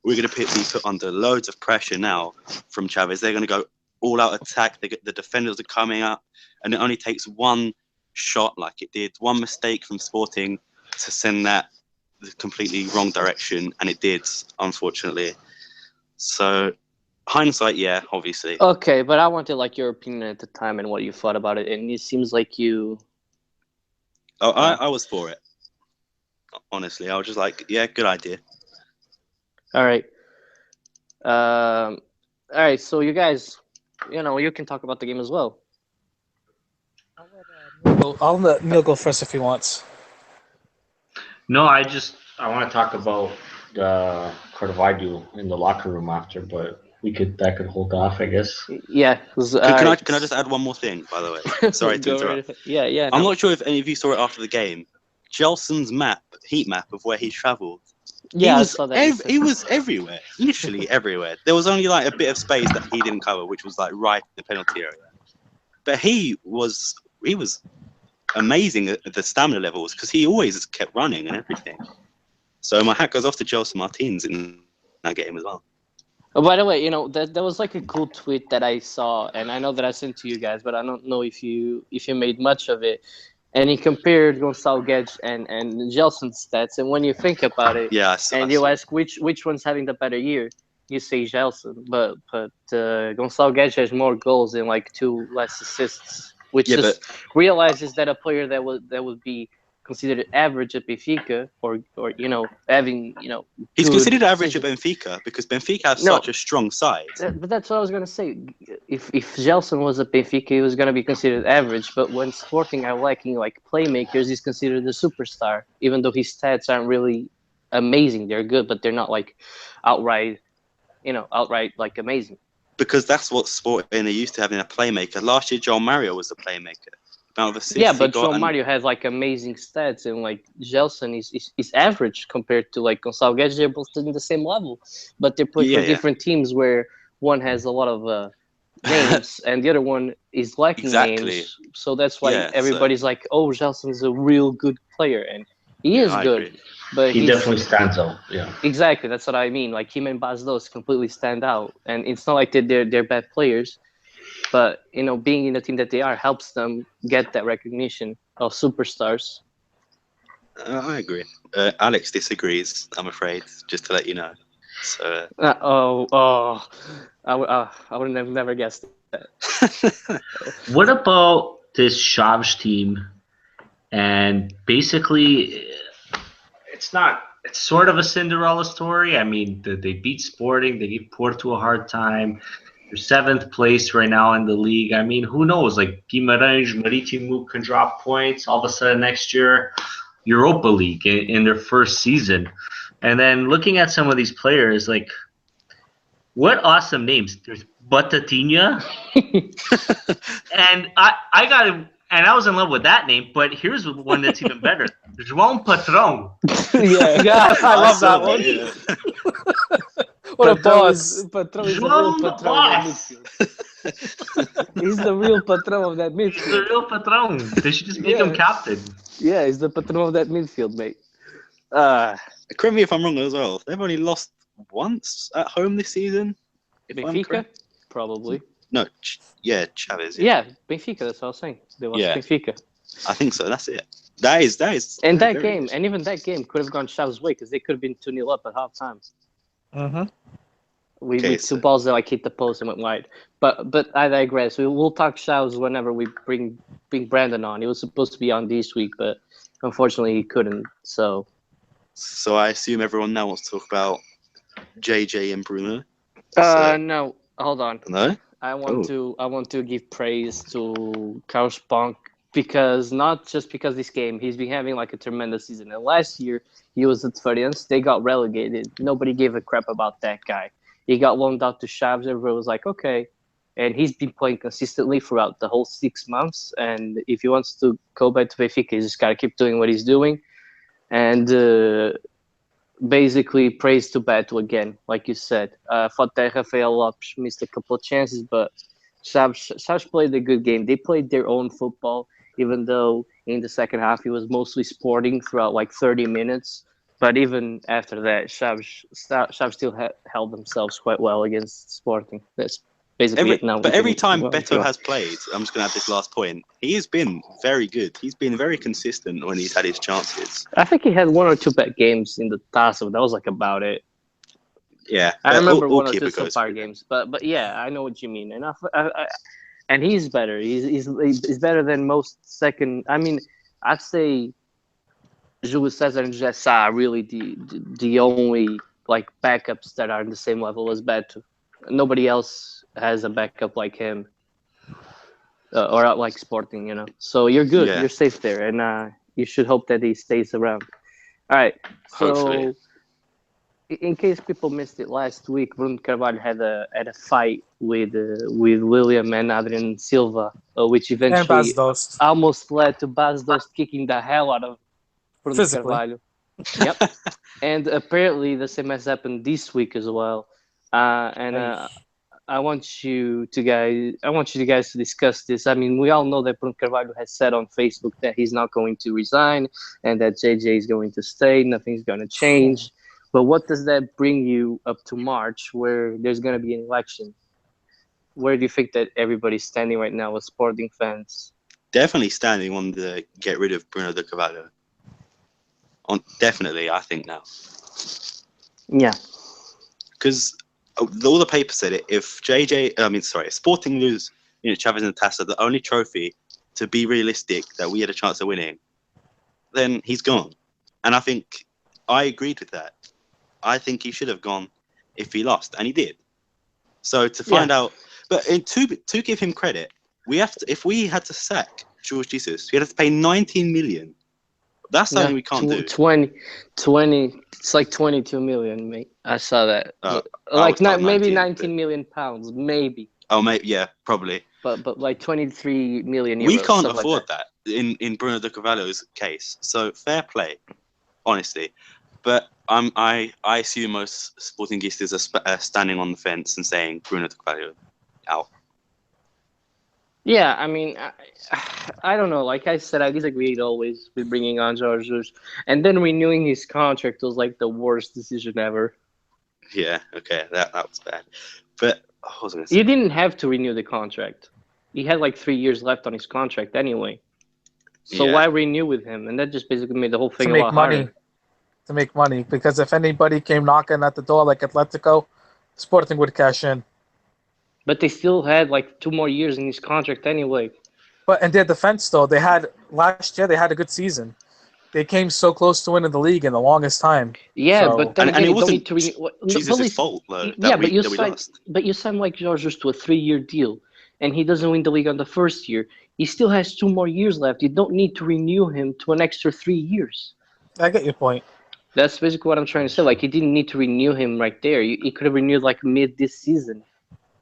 we're going to be put under loads of pressure now from Chavez. They're going to go all out attack. The defenders are coming up, and it only takes one shot, like it did, one mistake from Sporting to send that the completely wrong direction, and it did, unfortunately. So hindsight, yeah, obviously. Okay, but I wanted like your opinion at the time and what you thought about it, and it seems like you. I was for it. Honestly, I was just like, yeah, good idea. All right. All right. So you guys, you can talk about the game as well. I'll let Neil go first if he wants. No, I want to talk about the Carvalho in the locker room after, but that could hold off, I guess. Yeah. Can I just add one more thing, by the way? Sorry to interrupt. Yeah. I'm not sure if any of you saw it after the game. Jelson's heat map of where he travelled. Yeah, I saw that. He was everywhere, literally everywhere. There was only like a bit of space that he didn't cover, which was like right in the penalty area. But he was amazing at the stamina levels because he always kept running and everything. So my hat goes off to Gelson Martins in that game as well. Oh, by the way, that was like a cool tweet that I saw, and I know that I sent to you guys, but I don't know if you made much of it. And he compared Gonçalo Guedes and Gelson's stats, and when you think about it, you ask which one's having the better year, you say Gelson, but Gonçalo Guedes has more goals and like 2 less assists, which realizes that a player that would be considered average at Benfica, or having he's considered average at Benfica because Benfica has such a strong side. But that's what I was gonna say. If Gelson was at Benfica, he was gonna be considered average. But when Sporting are lacking like playmakers, he's considered a superstar, even though his stats aren't really amazing. They're good, but they're not like outright like amazing. Because that's what Sporting are used to, having a playmaker. Last year, João Mario was the playmaker. But João Mario has like amazing stats, and like Gelson is average compared to like Gonçalo Guedes. They're both in the same level, but they're playing for different teams where one has a lot of names and the other one is lacking names. So that's why everybody's like, oh, Gelson is a real good player, and He is I good, agree. but He he's definitely stands out. Yeah. exactly that's what I mean. Like him and Bastos completely stand out, and it's not like they're bad players, but being in the team that they are helps them get that recognition of superstars. I agree. Alex disagrees, I'm afraid, just to let you know. So, I would have never guessed that. What about this Shavs team? And basically, it's not. It's sort of a Cinderella story. I mean, they beat Sporting. They gave Porto a hard time. They're 7th place right now in the league. I mean, who knows? Like Guimarães, Marítimo can drop points. All of a sudden next year, Europa League in their first season. And then looking at some of these players, like what awesome names. There's Batatinha. And I got him, and I was in love with that name. But here's one that's even better: João Patrão. Yeah, I love saw that one. Yeah. What a Patrão boss! is- Patrão is the real João the Patrão of that boss. midfield. He's the real Patrão of that He's the midfield. real Patrão. They should just make him Yeah. captain. Yeah, he's the Patrão of that midfield, mate. Correct me if I'm wrong as well. They've only lost once at home this season. If I'm Benfica, correct. probably. No, Chavez. Yeah, Benfica. That's what I was saying. They lost Yeah. Benfica. I think so. That's it. That is. And that very game, good. and even that game could have gone Chav's way because they could have been 2-0 up at halftime. Mhm. We Okay, two balls that like hit the post and went wide. But I digress. We'll talk Chavs whenever we bring Brandon on. He was supposed to be on this week, but unfortunately he couldn't. So So I assume everyone now wants to talk about JJ and Bruno. So- no, hold on. No. I want to give praise to Carlos Ponk because not just because this game, he's been having like a tremendous season. And last year he was at Farians, they got relegated. Nobody gave a crap about that guy. He got loaned out to Chaves. Everyone was like, okay. And he's been playing consistently throughout the whole 6 months. And if he wants to go back to Benfica, he's just got to keep doing what he's doing. And basically, praise to Beto again, like you said. I thought that Rafael Lopes missed a couple of chances, but Chaves played a good game. They played their own football, even though in the second half it was mostly Sporting throughout like 30 minutes. But even after that, Chaves still held themselves quite well against Sporting. That's basically it now. Every time Beto has played, I'm just going to add this last point. He has been very good. He's been very consistent when he's had his chances. I think he had 1 or 2 bad games in the Taca, but that was like about it. Yeah, I remember all 1 or 2 keeper so goes far through. games, but yeah, I know what you mean, and and he's better. He's better than most second. I mean, I'd say Julio Cesar and Jessa are really the only like backups that are on the same level as Beto. Nobody else has a backup like him, or like Sporting, So you're good. Yeah. You're safe there, and you should hope that he stays around. All right. So, Hopefully. in case people missed it last week, Bruno Carvalho had a fight with William and Adrian Silva, which And eventually Bastos. almost led to Bastos kicking the hell out of Bruno Physically. Carvalho. Yep. And apparently the same has happened this week as well. I want you guys to discuss this. I mean, we all know that Bruno Carvalho has said on Facebook that he's not going to resign and that JJ is going to stay. Nothing's going to change. But what does that bring you up to March, where there's going to be an election? Where do you think that everybody's standing right now with Sporting fans? Definitely standing on the get rid of Bruno de Carvalho. Definitely, I think now. Yeah. Because all the papers said it. If Sporting lose, Chavez and Taca, the only trophy, to be realistic, that we had a chance of winning, then he's gone. And I think I agreed with that. I think he should have gone if he lost, and he did. So to find out, but to give him credit, if we had to sack George Jesus, we had to pay 19 million. That's something we can't do. 20, it's like 22 million, mate. I saw that. Maybe 19 million pounds, maybe. Oh, mate, yeah, probably. But like 23 million euros. We can't afford like that. in Bruno de Carvalho's case. So fair play, honestly. But I assume most Sportingistas are standing on the fence and saying Bruno de Carvalho out. Yeah, I mean, I don't know. Like I said, I disagreed always with bringing on George Jesus, and then renewing his contract was like the worst decision ever. Yeah, okay, that was bad. But what was I going to say? He didn't have to renew the contract. He had like 3 years left on his contract anyway. So Yeah. why renew with him? And that just basically made the whole thing To a make lot money. harder. To make money, because if anybody came knocking at the door like Atletico, Sporting would cash in. But they still had like 2 more years in his contract anyway. But in their defense, though, they had last year they had a good season. They came so close to winning the league in the longest time. Yeah, So- but then And again, it you don't wasn't need to renew. Jesus' fault though. Yeah, that we signed, lost. but you signed like Georges to a 3-year deal, and he doesn't win the league on the first year. He still has 2 more years left. You don't need to renew him to an extra 3 years. I get your point. That's basically what I'm trying to say. Like, you didn't need to renew him right there. He could have renewed like mid this season,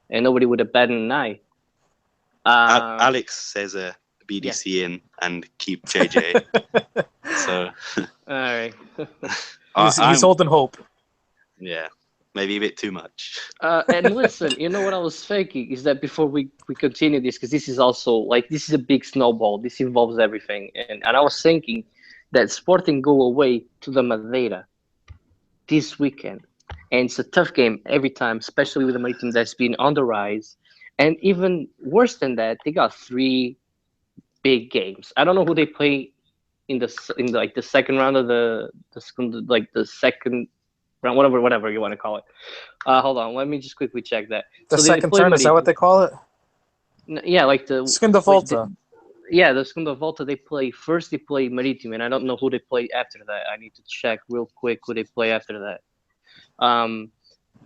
and nobody would have batted an eye. Alex says BDC in and keep JJ. So All right. He's holding hope. Yeah, maybe a bit too much. And listen, you know what I was thinking is that before we continue this, because this is also like this is a big snowball. This involves everything, and I was thinking that Sporting go away to the Madeira this weekend, and it's a tough game every time, especially with a team that's been on the rise, and even worse than that, they got 3 big games. I don't know who they play in the second round of the second round, whatever you want to call it. Hold on, let me just quickly check that. The So second turn, is that what they call it? Yeah, like the Skin de Volta. the Segunda Volta. They play Marítimo, and I don't know who they play after that. I need to check real quick who they play after that.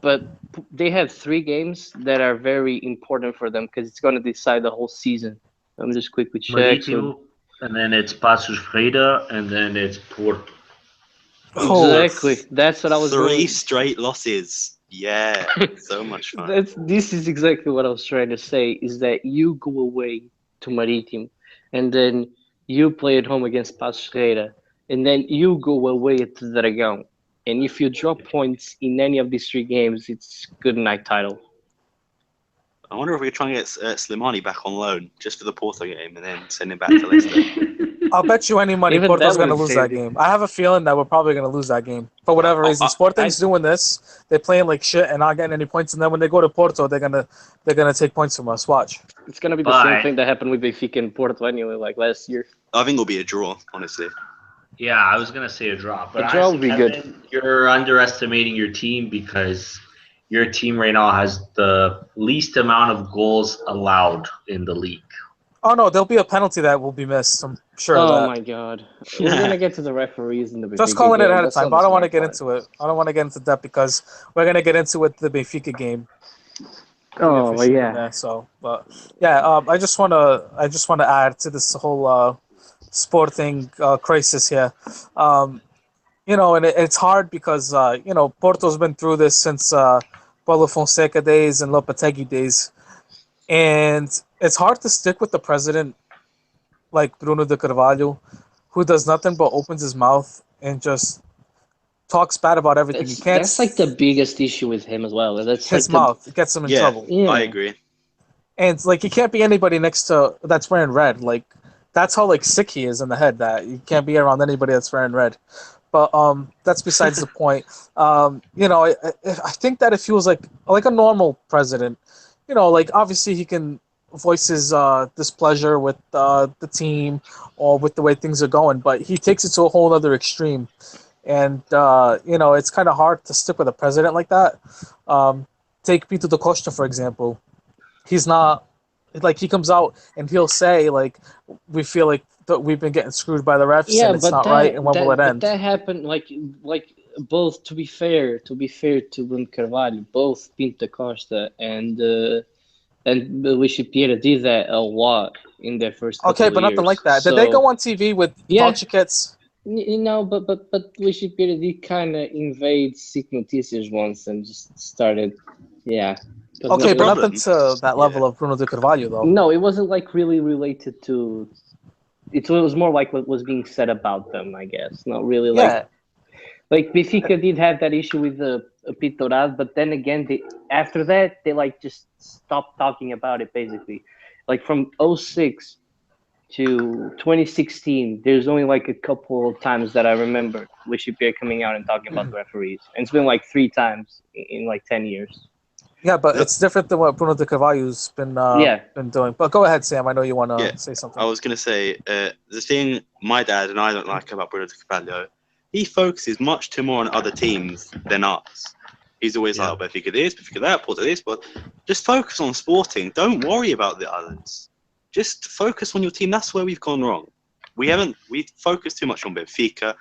But they have 3 games that are very important for them because it's going to decide the whole season. Let me just quickly check. Marítimo, and then it's Passos Ferreira, and then it's Porto. Exactly. That's what I was 3 going. straight losses. Yeah, so much fun. This is exactly what I was trying to say. Is that you go away to Marítimo, and then you play at home against Passos Ferreira, and then you go away to Dragão. And if you drop points in any of these 3 games, it's good night title. I wonder if we could try and get Slimani back on loan just for the Porto game and then send him back to Leicester. I'll bet you any money Even Porto's that going to would've lose that saved you. game. I have a feeling that we're probably going to lose that game for whatever reason. Sporting's doing this. They're playing like shit and not getting any points. And then when they go to Porto, they're gonna take points from us. Watch. It's gonna be the same thing that happened with Benfica and Porto anyway, like last year. I think it'll be a draw, honestly. Yeah, I was gonna say a draw, but A draw would be Kevin, you're underestimating your team because your team right now has the least amount of goals allowed in the league. Oh no, there'll be a penalty that will be missed. I'm sure of that. Oh my god, we're gonna get to the referees in the Benfica Just calling game. it ahead of That's time, but I don't want to almost get my into it. I don't want to get into depth because we're gonna get into it the Benfica game. Oh Officially yeah. there, so, but yeah, I just wanna add to this whole Sporting crisis here. And it's hard because Porto's been through this since Paulo Fonseca days and Lopetegui days, and it's hard to stick with the president like Bruno de Carvalho, who does nothing but opens his mouth and just talks bad about everything. That's like the biggest issue with him as well. That's his like mouth gets him in trouble. Yeah. I agree. And like he can't be anybody next to that's wearing red. Like that's how like sick he is in the head that you can't be around anybody that's wearing red. But that's besides the point. I think that if he was like a normal president, like obviously he can voice his displeasure with the team or with the way things are going, but he takes it to a whole other extreme. And it's kind of hard to stick with a president like that. Take Pito da Costa, for example. He's not like he comes out and he'll say like we feel like we've been getting screwed by the refs and it's not right and when will it end? But that happened like both to be fair to Bruno Carvalho, both Pinto da Costa and Luis Pietra did that a lot in their first couple Okay, but of nothing years. like that. Did they go on TV with Valchikets? But Luis Pietra did kind of invade Sick Noticias once and just started, Okay, but nothing to that level of Bruno de Carvalho, though. No, it wasn't like really related to. It was more like what was being said about them, I guess. Not really like Benfica did have that issue with the Pitorad, but then again, after that they like just stopped talking about it basically. like from '06 to 2016, there's only like a couple of times that I remember with SCP coming out and talking about the referees, and it's been like 3 times in like 10 years. Yeah, but it's different than what Bruno de Carvalho's been doing. But go ahead, Sam. I know you want to say something. I was going to say, the thing my dad and I don't like about Bruno de Carvalho, he focuses much too more on other teams than us. He's always like, Benfica this, Benfica that, Porto this, but just focus on Sporting. Don't worry about the others. Just focus on your team. That's where we've gone wrong. We focus too much on Benfica.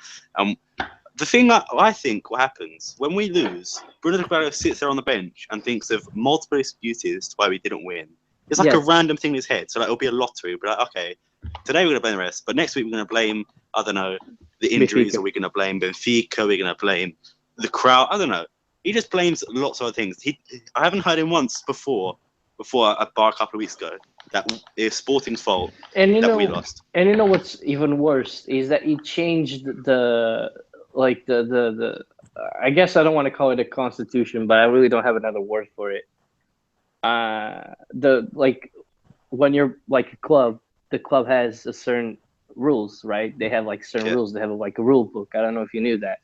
The thing that I think what happens when we lose, Bruno de Carvalho sits there on the bench and thinks of multiple excuses to why we didn't win. It's like a random thing in his head. So like, it'll be a lottery. But like, okay, today we're going to blame the rest, but next week we're going to blame, I don't know, the injuries, Benfica. or we're going to blame Benfica, we're going to blame the crowd. I don't know. He just blames lots of other things. I haven't heard him once before a bar a couple of weeks ago, that it's Sporting's fault and we lost. And you know what's even worse is that he changed the I guess I don't want to call it a constitution, but I really don't have another word for it. When you're like a club, the club has a certain rules, right? They have like certain rules. They have like a rule book. I don't know if you knew that.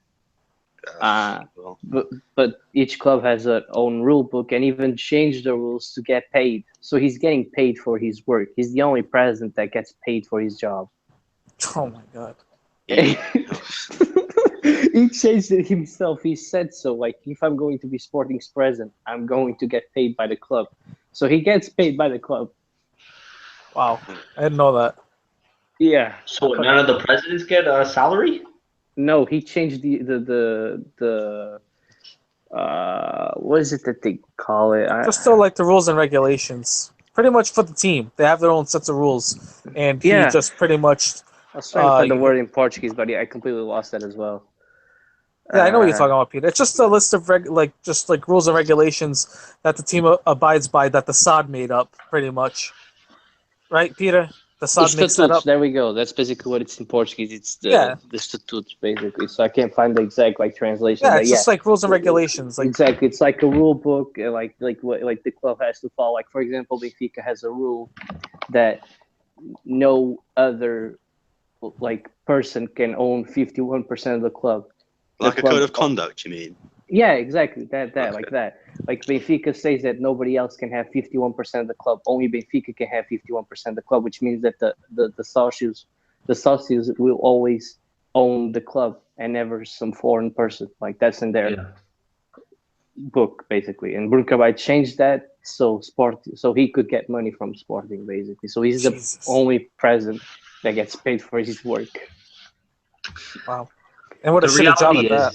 But each club has their own rule book, and even changed the rules to get paid. So he's getting paid for his work. He's the only president that gets paid for his job. Oh my god. He changed it himself. He said so. Like, if I'm going to be Sporting's president, I'm going to get paid by the club. So he gets paid by the club. Wow, I didn't know that. Yeah. So none of the presidents get a salary? No, he changed the what is it that they call it? Just still like the rules and regulations. Pretty much for the team. They have their own sets of rules. And he just pretty much... I was trying to find the word in Portuguese, but I completely lost that as well. Yeah, I know what you're talking about, Peter. It's just a list of rules and regulations that the team abides by, that the SOD made up, pretty much. Right, Peter? The SOD makes that up. There we go. That's basically what it's in Portuguese. It's the statutes, basically. So I can't find the exact translation. Yeah, it's just like rules and regulations. Exactly. It's like a rule book, like the club has to follow. Like, for example, Benfica has a rule that no other person can own 51% of the club. Like a code of conduct, you mean? Yeah, exactly. That Okay. like that. Like Benfica says that nobody else can have 51% of the club. Only Benfica can have 51% of the club, which means that the socios will always own the club and never some foreign person. Like, that's in their book, basically. And Bruno Carvalho changed that so he could get money from Sporting, basically. So he's the only president that gets paid for his work. Wow. And what a shitty job at that.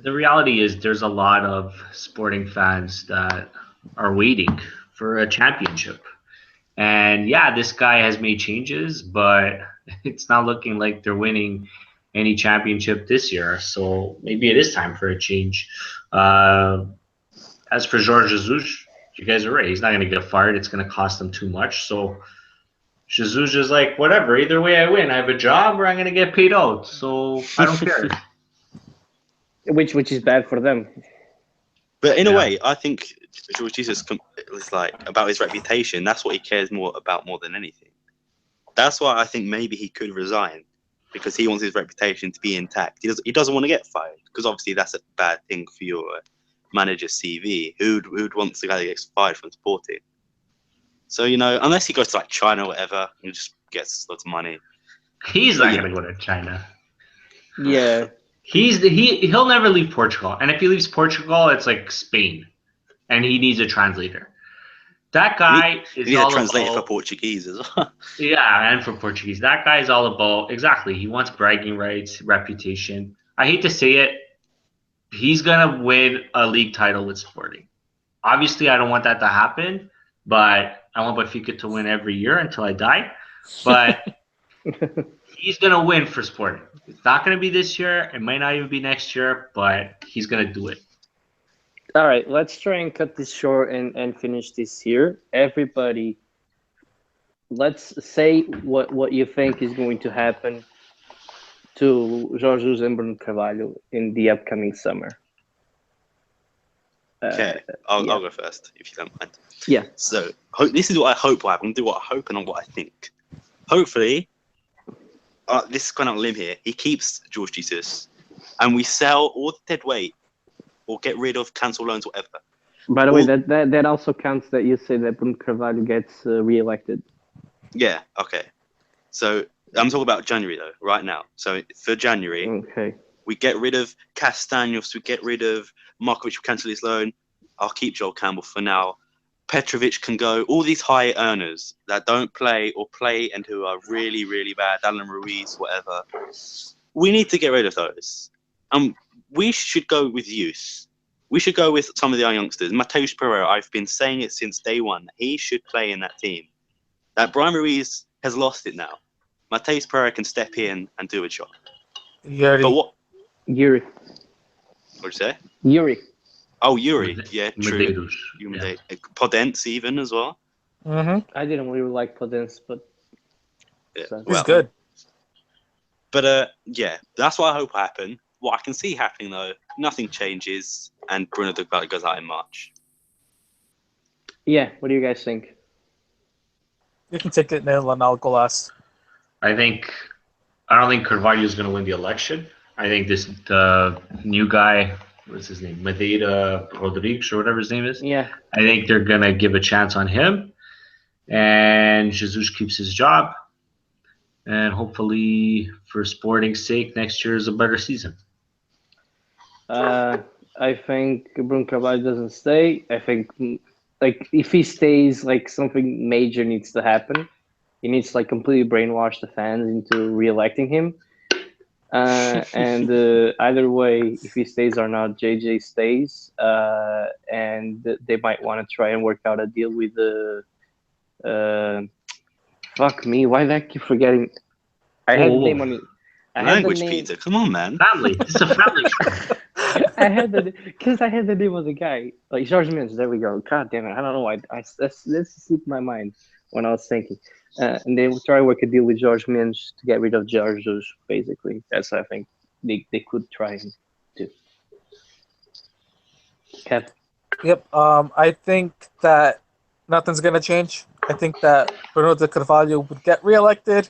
The reality is there's a lot of Sporting fans that are waiting for a championship. And yeah, this guy has made changes, but it's not looking like they're winning any championship this year. So maybe it is time for a change. As for Jorge Jesus, you guys are right. He's not going to get fired. It's going to cost them too much. So Jesus is like, whatever. Either way I win. I have a job or I'm going to get paid out. So I don't care. Which is bad for them. But in a way, I think George Jesus is like about his reputation. That's what he cares more than anything. That's why I think maybe he could resign, because he wants his reputation to be intact. He doesn't want to get fired, because obviously that's a bad thing for your manager's CV. Who'd want the guy that gets fired from Sporting? So, unless he goes to like China or whatever, he just gets lots of money. He's not gonna go to China. Yeah. He'll never leave Portugal. And if he leaves Portugal, it's like Spain. And he needs a translator. That guy is you need all a translator about, for Portuguese as well. Yeah, and for Portuguese. That guy is all about, exactly, he wants bragging rights, reputation. I hate to say it, he's gonna win a league title with Sporting. Obviously, I don't want that to happen, but I want Benfica to win every year until I die. But he's going to win for Sporting. It's not going to be this year. It might not even be next year, but he's going to do it. All right, let's try and cut this short and finish this here. Everybody, let's say what you think is going to happen to Jorge Jesus and Bruno Carvalho in the upcoming summer. Okay, I'll go first if you don't mind. Yeah. So this is what I hope will happen. I'm gonna do what I hope and not what I think. Hopefully, this is going on a limb here. He keeps George Jesus, and we sell all the dead weight, or get rid of, cancel loans, whatever. By the way, that also counts that you say that Bruno Carvalho gets re-elected. Yeah. Okay. So I'm talking about January though, right now. So for January, Okay. we get rid of Castaños, we get rid of Markovic, we cancel his loan. I'll keep Joel Campbell for now. Petrovic can go. All these high earners that don't play or play and who are really, really bad, Alan Ruiz, whatever. We need to get rid of those. We should go with youth. We should go with some of the young youngsters. Mateus Pereira, I've been saying it since day one. He should play in that team. That Brian Ruiz has lost it now. Mateus Pereira can step in and do a job. Yuri. But what? Yuri. What'd you say? Yuri. Oh, Yuri. Yeah, true. Medeiros. Yeah. Podence even as well. Mm-hmm. I didn't really like Podence, but Yeah. So- He's good. But yeah, that's what I hope will happen. What I can see happening though, nothing changes, and Bruno Carvalho goes out in March. yeah. What do you guys think? You can take it, Neil, and I'll go last. I don't think Carvalho is going to win the election. I think the new guy, what's his name, Madeira Rodrigues or whatever his name is. Yeah. I think they're going to give a chance on him, and Jesus keeps his job, and hopefully, for Sporting's sake, next year is a better season. I think Bruno Carvalho doesn't stay. I think if he stays, something major needs to happen. He needs to completely brainwash the fans into re-electing him. And either way, if he stays or not, JJ stays. And they might want to try and work out a deal with the. Fuck me! Why did I keep forgetting? I had the name on it. Language, Peter. Come on, man. Family. It's a family show. I had the name of the guy, like Jorge Mendes. There we go. God damn it! I don't know why. That's slipped my mind when I was thinking. And they will try to work a deal with Jorge Mendes to get rid of Jesus. Basically, that's what I think they could try and do. Kev. Yep. I think that nothing's gonna change. I think that Bruno de Carvalho would get reelected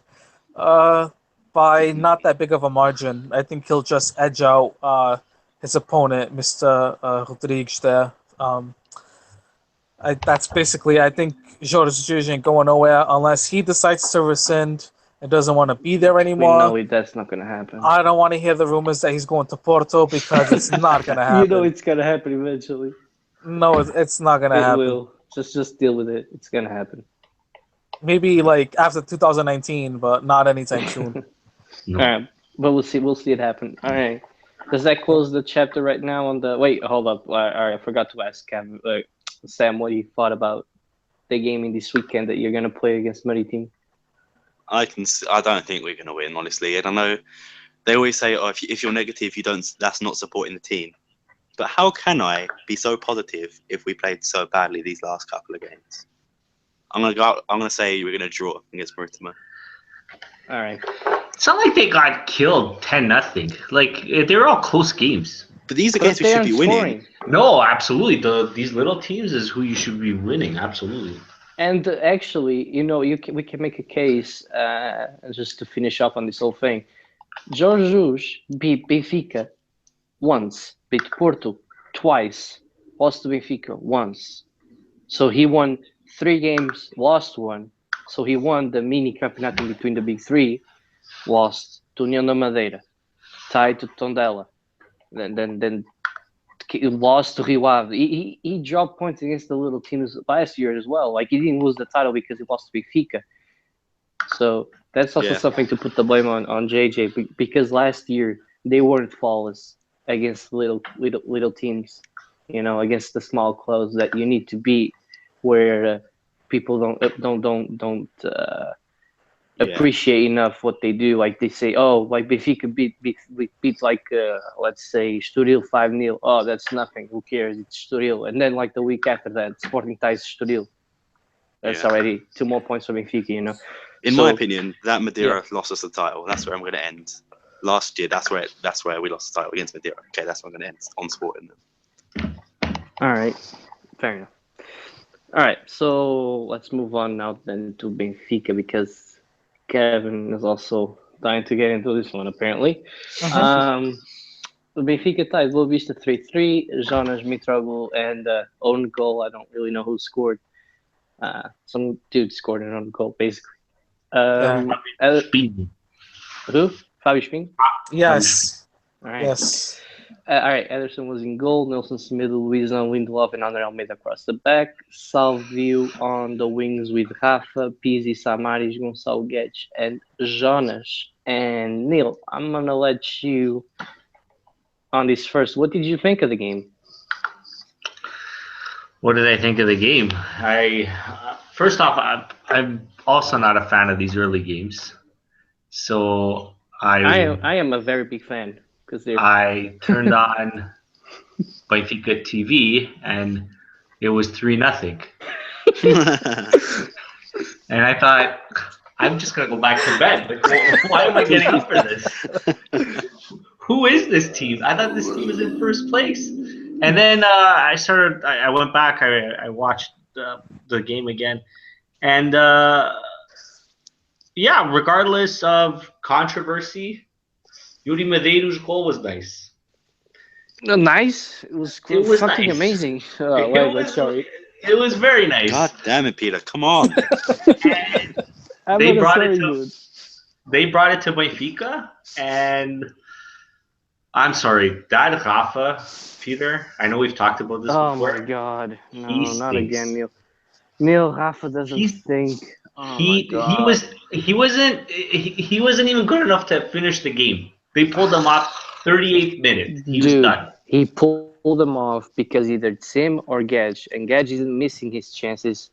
by not that big of a margin. I think he'll just edge out his opponent, Mr. Rodrigues there. That's basically, I think Jorge Jesus ain't going nowhere unless he decides to rescind and doesn't want to be there anymore. We know that's not going to happen. I don't want to hear the rumors that he's going to Porto because it's not going to happen. You know it's going to happen eventually. No, it's not going to happen. It will. Just deal with it. It's going to happen. Maybe after 2019, but not anytime soon. No. All right, but we'll see it happen. All right. Does that close the chapter right now on the? Wait, hold up. All right, I forgot to ask Sam what he thought about the game in this weekend that you're gonna play against Maritim. I don't think we're gonna win, honestly. And I know they always say, "Oh, if you're negative, that's not supporting the team." But how can I be so positive if we played so badly these last couple of games? I'm gonna say we're gonna draw against Maritim. All right. It's not like they got killed 10-0. They were all close games. But these are games we should be winning. No, absolutely. These little teams is who you should be winning. Absolutely. And actually, we can make a case just to finish up on this whole thing. Jorge Jesus beat Benfica once, beat Porto twice, lost to Benfica once. So he won 3 games, lost 1. So he won the mini campeonato between the big 3, lost to União da Madeira, tied to Tondela, then lost to Rio Ave. He dropped points against the little teams last year as well. He didn't lose the title because he lost to Benfica. So that's also something to put the blame on JJ, because last year they weren't flawless against little teams, against the small clubs that you need to beat, where people don't appreciate enough what they do. They say, Benfica beat let's say Estoril 5-0. Oh, that's nothing. Who cares? It's Estoril. And then the week after that, Sporting ties Estoril. That's already 2 more points for Benfica. In my opinion, that Madeira lost us the title. That's where I'm going to end. Last year, that's where we lost the title against Madeira. Okay, that's where I'm going to end on Sporting. All right, fair enough. All right, so let's move on now then to Benfica because Kevin is also dying to get into this one apparently. Um, the Benfica tied Boa Vista 3-3. Jonas Mitroglou and own goal. I don't really know who scored. Some dude scored an own goal basically. Speed. Who? Fábio Espinho? Yes. All right. Yes. All right, Ederson was in goal. Nelson Semedo, Luizão, Lindelof, and André Almeida across the back. Salvio on the wings with Rafa, Pizzi, Samaris, Gonçalo Guedes, and Jonas. And Neil, I'm going to let you on this first. What did you think of the game? What did I think of the game? First off, I'm also not a fan of these early games. So I am a very big fan. I turned on Benfica TV and it was 3-0. And I thought, I'm just going to go back to bed. Like, why am I getting up for this? Who is this team? I thought this team was in first place. And then I went back, I watched the game again. And yeah, regardless of controversy, Yuri Medeiros' goal was nice. Nice? It was fucking nice. Amazing. It was very nice. God damn it, Peter! Come on. They brought it to Benfica, and I'm sorry, that Rafa, Peter. I know we've talked about this before. Oh my God! No, not again, Neil. Neil, Rafa doesn't stink. He wasn't even good enough to finish the game. They pulled him off 38th minute. He was done. He pulled them off because either it's him or Gage, and Gage isn't missing his chances.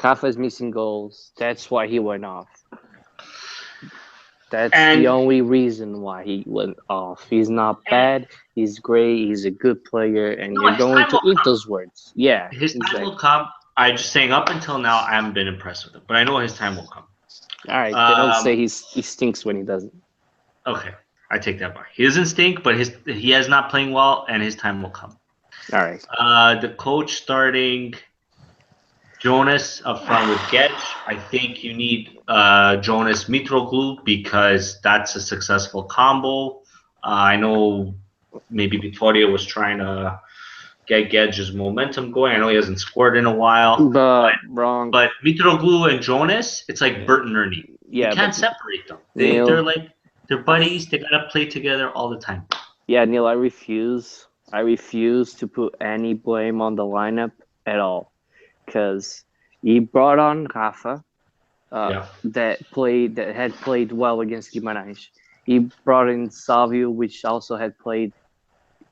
Rafa is missing goals. That's why he went off. That's the only reason why he went off. He's not bad. He's great. He's a good player, and you're going to eat those words. Yeah, his time will come. I'm just saying, up until now, I haven't been impressed with him, but I know his time will come. All right, they don't say he stinks when he doesn't. Okay, I take that back. He doesn't stink, but he has not playing well, and his time will come. All right. The coach starting Jonas up front with Getch. I think you need Jonas Mitroglou because that's a successful combo. I know maybe Vittoria was trying to get Gedge's momentum going. I know he hasn't scored in a while. But wrong. But Mitroglou and Jonas, it's like Bert and Ernie. Yeah, you can't separate them. They're buddies. They gotta play together all the time. Yeah, Neil, I refuse to put any blame on the lineup at all, because he brought on Rafa, that had played well against Guimarães. He brought in Salvio, which also had played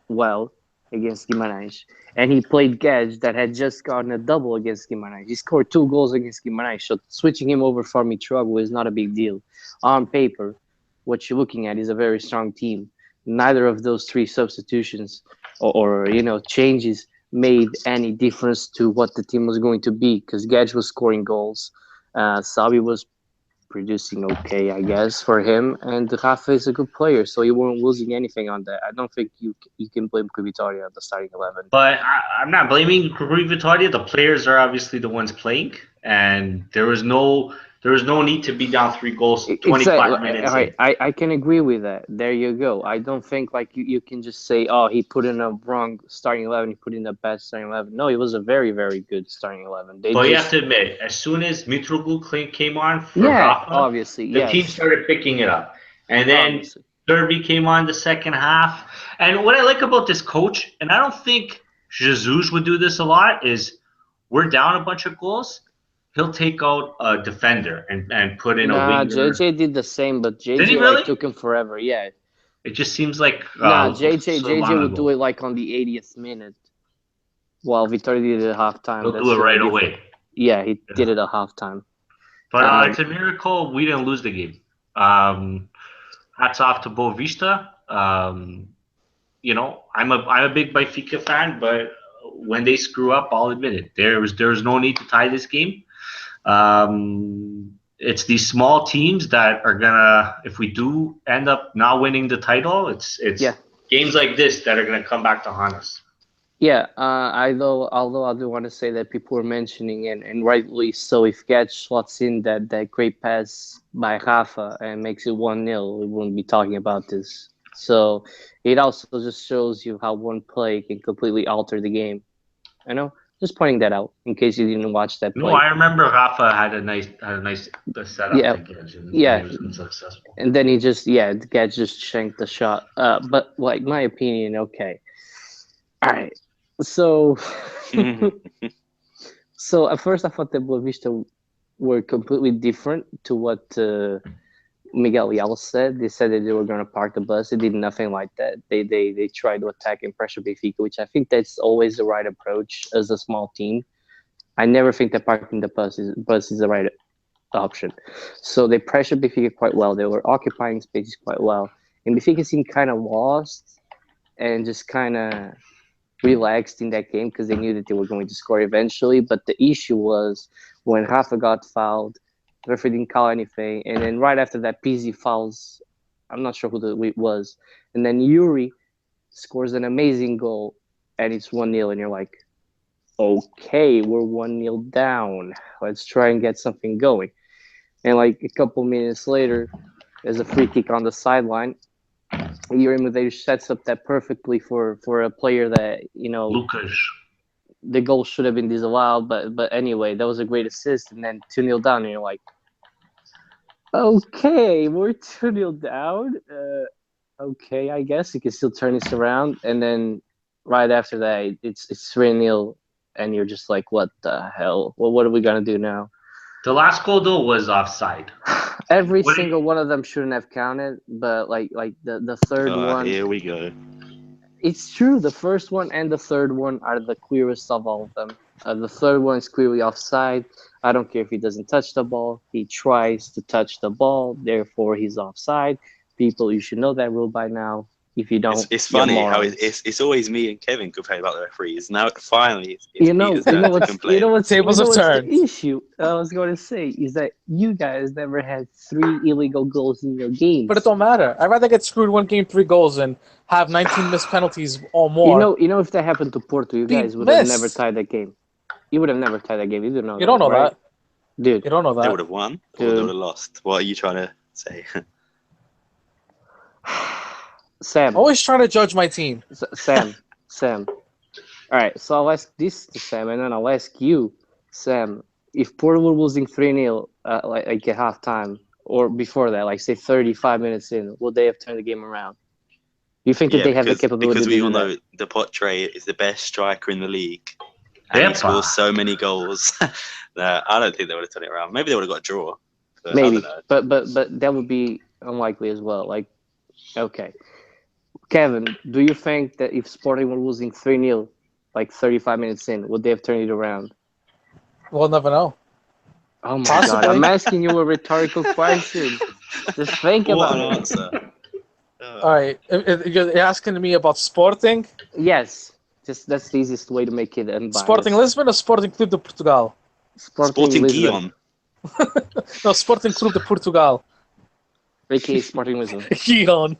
well against Guimarães, and he played Gage, that had just gotten a double against Guimarães. He scored 2 goals against Guimarães, so switching him over for Mitroglou is not a big deal. On paper, what you're looking at is a very strong team. Neither of those 3 substitutions or changes made any difference to what the team was going to be, because Gage was scoring goals, Salvio was producing okay, I guess, for him, and Rafa is a good player, so you weren't losing anything on that. I don't think you can blame Vittoria on the starting 11. But I'm not blaming Vittoria. The players are obviously the ones playing, and there was no need to be down 3 goals 25 minutes. Right. I can agree with that. There you go. I don't think like you can just say, oh, he put in a wrong starting 11, he put in a bad starting 11. No, it was a very, very good starting 11. You have to admit, as soon as Mitroglou came on for Rafa, obviously, the team started picking it up. And then Derby came on the second half. And what I like about this coach, and I don't think Jesus would do this a lot, is we're down a bunch of goals. He'll take out a defender and put in a winger. JJ did the same, but JJ really? took him forever. Yeah. It just seems like JJ would do it like on the 80th minute, while Vittoria did it at halftime. He'll do it right away. Yeah, he did it at halftime. But it's a miracle we didn't lose the game. Hats off to Boa Vista. I'm a big Benfica fan, but when they screw up, I'll admit it. There's no need to tie this game. It's these small teams that are gonna, if we do end up not winning the title, it's games like this that are gonna come back to haunt us. Yeah, although I do want to say that people were mentioning, and rightly so, if Gad slots in that great pass by Rafa and makes it 1-0, we wouldn't be talking about this. So it also just shows you how one play can completely alter the game. I know, just pointing that out in case you didn't watch that No, play. I remember Rafa had a nice setup Yeah, to get and yeah. he was unsuccessful. And then Gad just shanked the shot. But like my opinion, okay. All right. So, so at first I thought that Boavista were completely different to what Miguel Ayala said. They said that they were going to park the bus. They did nothing like that. They tried to attack and pressure Benfica, which I think that's always the right approach as a small team. I never think that parking the bus is the right option. So they pressured Benfica quite well. They were occupying spaces quite well, and Benfica seemed kind of lost and just kind of relaxed in that game because they knew that they were going to score eventually. But the issue was when Rafa got fouled, the referee didn't call anything, and then right after that, Pizzi fouls. I'm not sure who it was, and then Yuri scores an amazing goal, and it's 1-0, and you're like, okay, we're 1-0 down. Let's try and get something going. And like a couple minutes later, there's a free kick on the sideline. Yuri Medeiros sets up that perfectly for a player that, Lucas. the goal should have been disallowed, but anyway, that was a great assist, and then 2-0 down, and you're like, okay, we're 2-0 down. Okay, I guess you can still turn this around, and then right after that, it's 3-0, and you're just like, what the hell? Well, what are we gonna do now? The last goal though was offside. Every single one of them shouldn't have counted, but like the third one. Here we go. It's true. The first one and the third one are the clearest of all of them. The third one is clearly offside. I don't care if he doesn't touch the ball. He tries to touch the ball, therefore he's offside. People, you should know that rule by now. If you don't, It's funny you're how morons. it's always me and Kevin complaining about the referees. Now finally, it's You know Peter's turn to what's complain. Tables have the turned. issue I was going to say is that you guys never had 3 illegal goals in your games. But it don't matter. I'd rather get screwed one game, 3 goals, than have 19 missed penalties or more. You know, if that happened to Porto, you guys would have never tied that game. You would have never tied that game. You don't know. You don't know right? that, dude. You don't know They that. would have won or they would have lost. What are you trying to say? Sam. Always trying to judge my team. Sam. All right, so I'll ask this to Sam, and then I'll ask you, Sam. If Porto were losing 3-0 like at halftime, or before that, like say 35 minutes in, would they have turned the game around? You think that they have the capability because to we all do know that? the Potre is the best striker in the league, and he scores so many goals. No, I don't think they would have turned it around. Maybe they would have got a draw. But Maybe, but that would be unlikely as well. Like, okay, Kevin, do you think that if Sporting were losing 3-0, like 35 minutes in, would they have turned it around? We'll never know. Oh my God! I'm asking you a rhetorical question. Just think what about an it. answer. All right, you're asking me about Sporting? Yes, just that's the easiest way to make it unbiased. Sporting Lisbon or Sporting Clube de Portugal? Sporting Lisbon. Guion. No, Sporting Clube de Portugal. AKA Sporting Lisbon. Guion.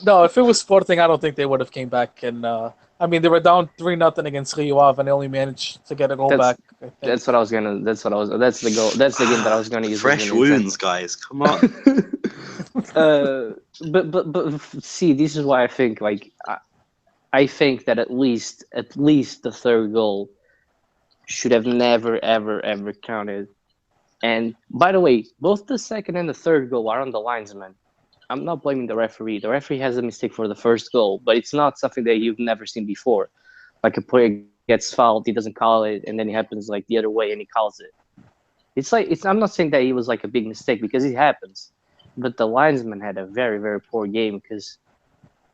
No, if it was Sporting, I don't think they would have came back. And I mean, they were down 3-0 against Rio Ave, and they only managed to get a goal back. That's what I was gonna. That's the goal. That's the game that I was gonna use. Fresh wounds, guys. Come on. But see, this is why I think I think that at least the third goal should have never ever counted. And by the way, both the second and the third goal are on the linesman. I'm not blaming the referee. The referee has a mistake for the first goal, but it's not something that you've never seen before. Like a player gets fouled, he doesn't call it, and then it happens like the other way and he calls it. I'm not saying that he was like a big mistake because it happens, but the linesman had a very, very poor game because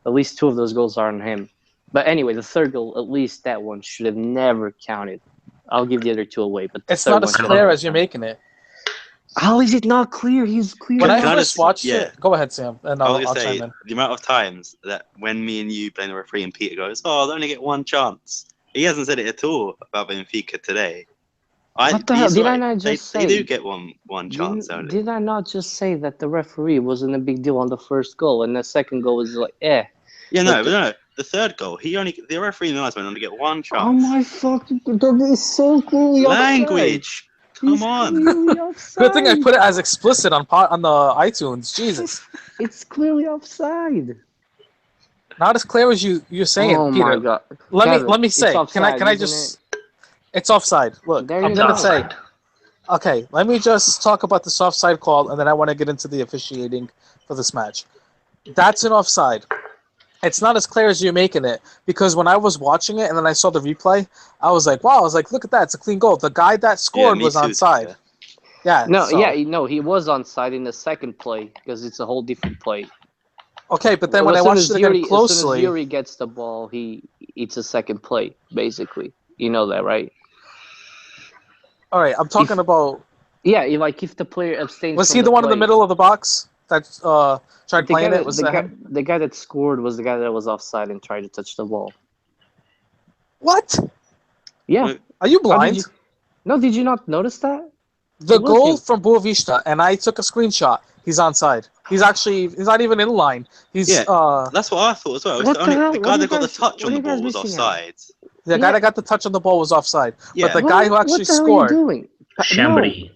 at least 2 of those goals are on him. But anyway, the third goal, at least that one should have never counted. I'll give the other 2 away, but it's not as clear as you're making it. How is it not clear? He's clear. When I first watched it, go ahead, Sam, and I'll chime in. The amount of times that when me and you blame the referee and Peter goes, "Oh, they only get 1 chance." He hasn't said it at all about Benfica today. What the hell? Did I not just say? They do get one chance only. Did I not just say that the referee wasn't a big deal on the first goal and the second goal was like, eh? Yeah, no. the third goal. The referee linesman only get one chance. Oh my fucking! That is so clearly Language. Come on. Good thing I put it as explicit on the iTunes. Jesus, It's clearly offside. not as clear as you're saying, Oh Peter. my god! Let me say. It's offside, Can I isn't just? It's offside. Look, There I'm you gonna go. say. Okay, let me just talk about this offside call, and then I want to get into the officiating for this match. That's an offside. It's not as clear as you're making it, because when I was watching it and then I saw the replay, I was like, wow, I was like, look at that, it's a clean goal. The guy that scored me was too, onside. Yeah. No, so- he was onside in the second play because it's a whole different play. Okay, but then when I As soon watched as it again Yuri- As soon closely, as Yuri gets the ball, it's a second play, basically. You know that, right? all right, I'm talking about. Yeah, if the player abstains. Was from he the one in the play- middle of the box that tried the playing guy it? Was the that guy, him? the guy that scored was the guy that was offside and tried to touch the ball. What? Yeah. Wait, Are you How blind? did you not notice that? The It was goal him. from Boavista, and I took a screenshot. He's onside. He's not even in line. He's Yeah. That's what I thought as well. What the hell? The What guy are that you got the guys- touch what on are the you guys ball was missing out? offside. the guy that got the touch on the ball was offside. Yeah. But the guy who actually what the hell scored. Are you doing? Chambry. No.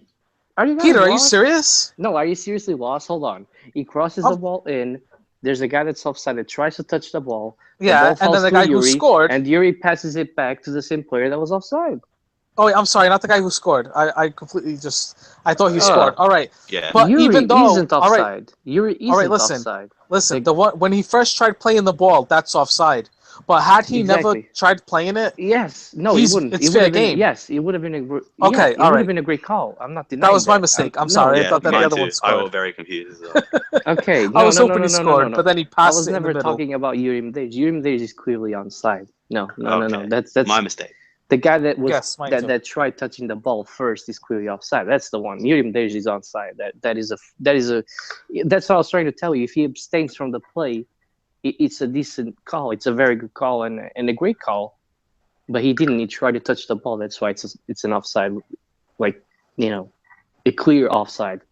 Are you guys Peter, are you lost? serious? No, are you seriously lost? Hold on. He crosses Oh. the ball in. There's a guy that's offside that tries to touch the ball. Yeah, the ball and falls then the to guy who Yuri, scored. and Yuri passes it back to the same player that was offside. Oh, wait, I'm sorry, not the guy who scored. I completely I thought he Yeah. scored. All right, Yeah. but Yuri even though, isn't all right, offside. Yuri isn't all right, listen. offside. listen, The- the one when he first tried playing the ball, that's offside. But had he never Exactly. tried playing it, Yes, no, He's- he wouldn't. it's It would fair have been game. yes, it would have been a Okay, it all would right. have been a great call. I'm not denying that was my mistake. I'm sorry. I Yeah, thought that the mine other too. one I scored. was very confused as well. Okay, I was hoping no, he scored, but then he I passed was it in the never middle. talking about Yuri Mdej. Yuri Mdej is clearly onside. No. Okay. That's My mistake. the guy that was Yes, mine too. that tried touching the ball first is clearly offside. That's the one. Yuri Mdej is onside. That's what I was trying to tell you. If he abstains from the play, it's a decent call. It's a very good call and a great call. But he didn't. He tried to touch the ball. That's why it's an offside, like a clear offside.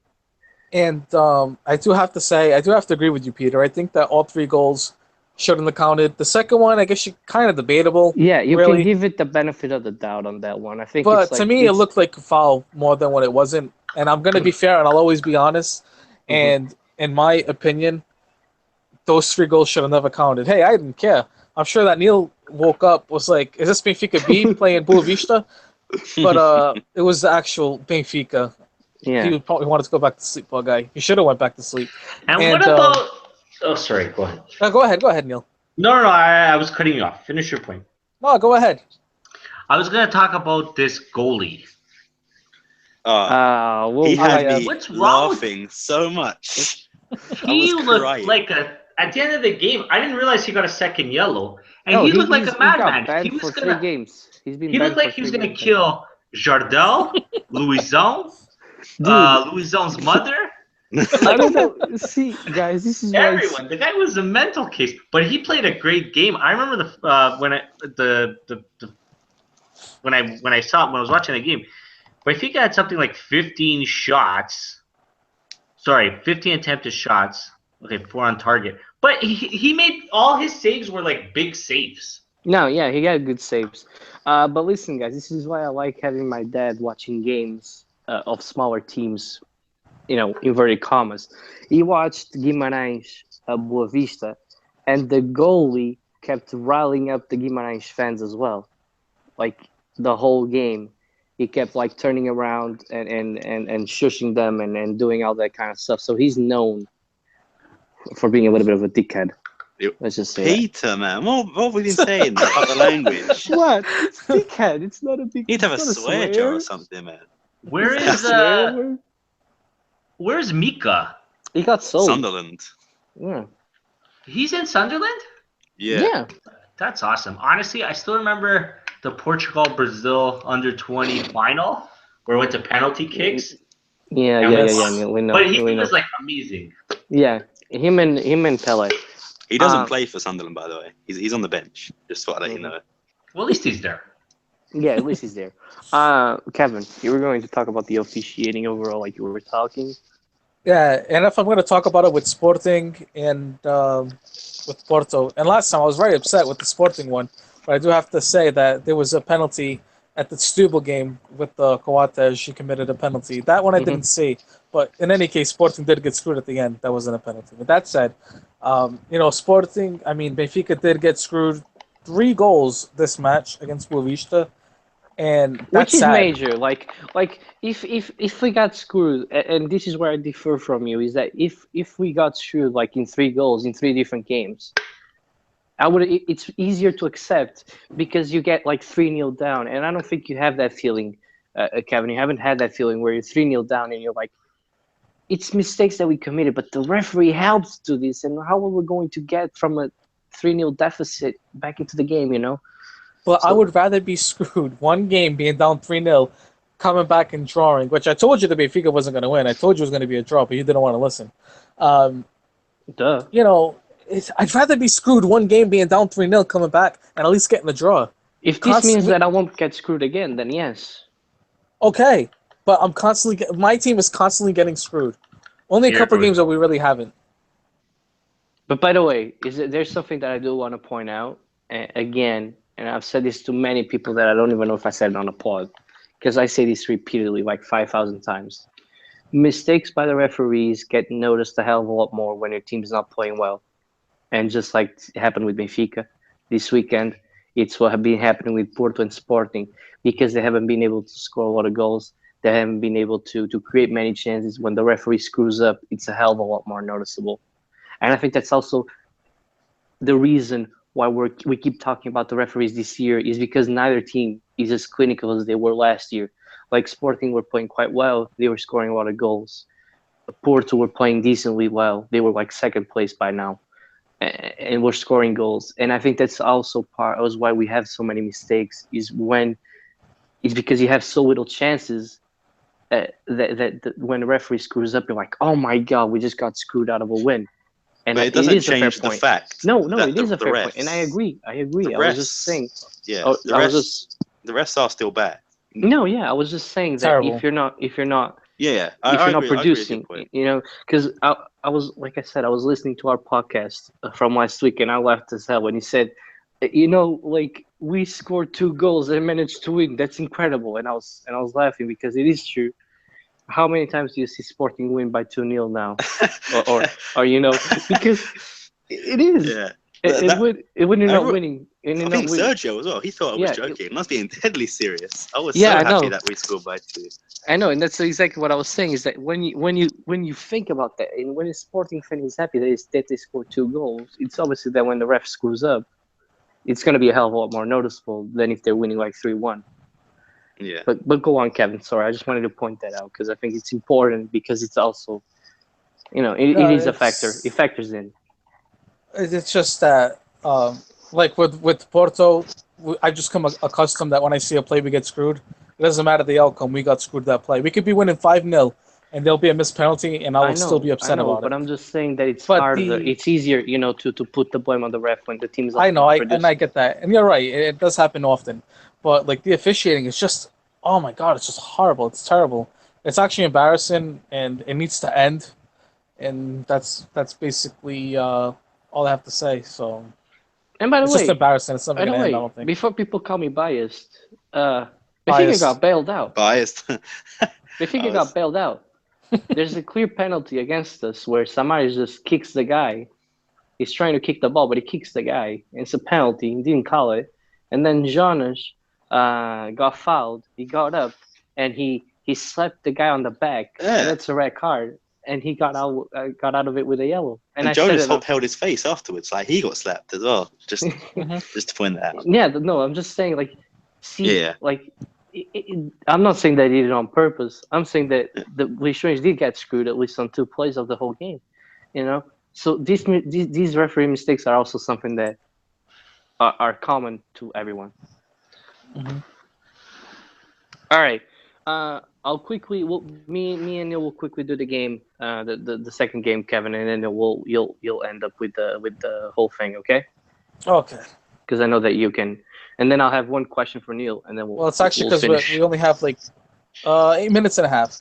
And I do have to agree with you, Peter. I think that all 3 goals shouldn't have counted. The second one, I guess, kind of debatable. Yeah, you really. can give it the benefit of the doubt on that one. I think, But it's like, to me, it looked like a foul more than what it wasn't. And I'm going to be fair, and I'll always be honest. And in my opinion, those 3 goals should have never counted. Hey, I didn't care. I'm sure that Neil woke up, was like, is this Benfica B playing Boavista? But it was the actual Benfica. Yeah. He would probably wanted to go back to sleep, poor guy. He should have went back to sleep. And And, what about? Oh, sorry. Go ahead. Go ahead, Neil. No. I was cutting you off. Finish your point. No, go ahead. I was gonna talk about this goalie. He had me What's wrong with- laughing so much. He was looked crying. like at the end of the game. I didn't realize he got a second yellow, and No, he looked like he's- a he got madman. banned He was for gonna. 3 games. He's been. He banned looked like for he was 3 gonna games. kill Jardel, Louison, Dude. Louison's mother. I don't know. See, guys, this is why it's- Everyone. The guy was a mental case, but he played a great game. I remember when I was watching the game. Benfica had something like 15 shots. Sorry, 15 attempted shots. Okay, 4 on target. But he made all his saves were like big saves. No, yeah, he got good saves. But listen, guys, this is why I like having my dad watching games of smaller teams, inverted commas. He watched Guimarães, Boavista, and the goalie kept riling up the Guimarães fans as well. Like, the whole game. He kept, like, turning around and shushing them and doing all that kind of stuff. So he's known for being a little bit of a dickhead. Let's just say that. Peter, man, what have we been saying about the language? What? It's dickhead. It's not a big. You need to have a it's not swear jar or something, man. Where's Mika? He got sold. Sunderland. Yeah. He's in Sunderland? Yeah. That's awesome. Honestly, I still remember the Portugal-Brazil under-20 final where it went to penalty kicks. Yeah. We know. But he we know. was like amazing. Yeah, him and Pele. He doesn't play for Sunderland, by the way. He's on the bench. Just thought I'd let you know. Well, at least he's there. Yeah, at least he's there. Kevin, you were going to talk about the officiating overall, like you were talking. Yeah, and if I'm going to talk about it with Sporting and with Porto, and last time I was very upset with the Sporting one, but I do have to say that there was a penalty at the Stubble game with Coates. She committed a penalty. That one I Mhm. didn't see, but in any case, Sporting did get screwed at the end. That wasn't a penalty. With that said, Sporting, I mean, Benfica did get screwed 3 goals this match against Boavista, and that's Which is sad. major. Like if we got screwed, and this is where I differ from you, is that if we got screwed like in 3 goals in 3 different games, it's easier to accept because you get like 3-0 down, and I don't think you have that feeling, Kevin. You haven't had that feeling where you're 3-0 down and you're like, it's mistakes that we committed, but the referee helps do this, and how are we going to get from a 3-0 deficit back into the game? You know. But I So would rather be screwed one game being down 3-0, coming back and drawing, which I told you the Benfica wasn't going to win. I told you it was going to be a draw, but you didn't want to listen. Um, duh. I'd rather be screwed one game being down 3-0, coming back, and at least getting a draw. If this means that I won't get screwed again, then yes. Okay, but my team is constantly getting screwed. Only a couple of games that we really haven't. But by the way, there's something that I do want to point out again, and I've said this to many people that I don't even know if I said it on a pod, because I say this repeatedly like 5,000 times. Mistakes by the referees get noticed a hell of a lot more when your team's not playing well. And just like it happened with Benfica this weekend, it's what has been happening with Porto and Sporting, because they haven't been able to score a lot of goals. They haven't been able to create many chances. When the referee screws up, it's a hell of a lot more noticeable. And I think that's also the reason why we keep talking about the referees this year, is because neither team is as clinical as they were last year. Like Sporting were playing quite well. They were scoring a lot of goals. Porto were playing decently well. They were like second place by now, and we're scoring goals. And I think that's also part of why we have so many mistakes, is because you have so little chances that when the referee screws up, you're like, oh my God, we just got screwed out of a win. And But it doesn't change the fact. No, it is a fair point, and I agree. I was just saying. Yeah, the refs are still bad. No, yeah, I was just saying that Terrible. if you're not I if you're not agree, producing, because I was, like I said, I was listening to our podcast from last week, and I laughed as hell when he said, like, we scored 2 goals and managed to win. That's incredible, and I was laughing because it is true. How many times do you see Sporting win by 2-0 now, or because it is. Yeah. When you're not winning, and you're I think not winning. Sergio as well. He thought I was joking. I was being deadly serious. I was Yeah, so I happy know. that we scored by 2. I know, and that's exactly what I was saying. Is that when you think about that, and when a Sporting fan is happy that they scored 2 goals, it's obviously that when the ref screws up, it's going to be a hell of a lot more noticeable than if they're winning like 3-1. Yeah. But go on, Kevin. Sorry, I just wanted to point that out because I think it's important, because it's also, it is a factor. It factors in. It's just that, like with Porto, I just come accustomed that when I see a play we get screwed, it doesn't matter the outcome. We got screwed that play. We could be winning 5-0, and there'll be a missed penalty, and I will still be upset about but it. I'm just saying that it's But harder. It's easier, to put the blame on the ref when the team's. I know, and I get that, and you're right. It does happen often, but like the officiating is just, oh my God, it's just horrible. It's terrible. It's actually embarrassing, and it needs to end. And that's basically all I have to say. So, And by the it's way, just embarrassing. It's never by the gonna end. I way, don't think. before people call me biased, Benfica Biased. got bailed out. Biased. Benfica got bailed out. There's a clear penalty against us where Samaris just kicks the guy. He's trying to kick the ball, but he kicks the guy. It's a penalty. He didn't call it. And then Jonas got fouled. He got up and he slapped the guy on the back. Yeah. And that's a red card. And he got out of it with a yellow. And Jonas held his face afterwards, like he got slapped as well. Just to point that out. Yeah, no, I'm just saying, like, like, I'm not saying that he did it on purpose. I'm saying that the Leixões did get screwed at least on 2 plays of the whole game, So these referee mistakes are also something that are common to everyone. Mm-hmm. All right, I'll quickly. Me and Neil will quickly do the game, the second game, Kevin, and then you'll end up with the whole thing, okay? Okay. Because I know that you can, and then I'll have one question for Neil, and then Well, it's actually because we only have like 8 minutes and a half.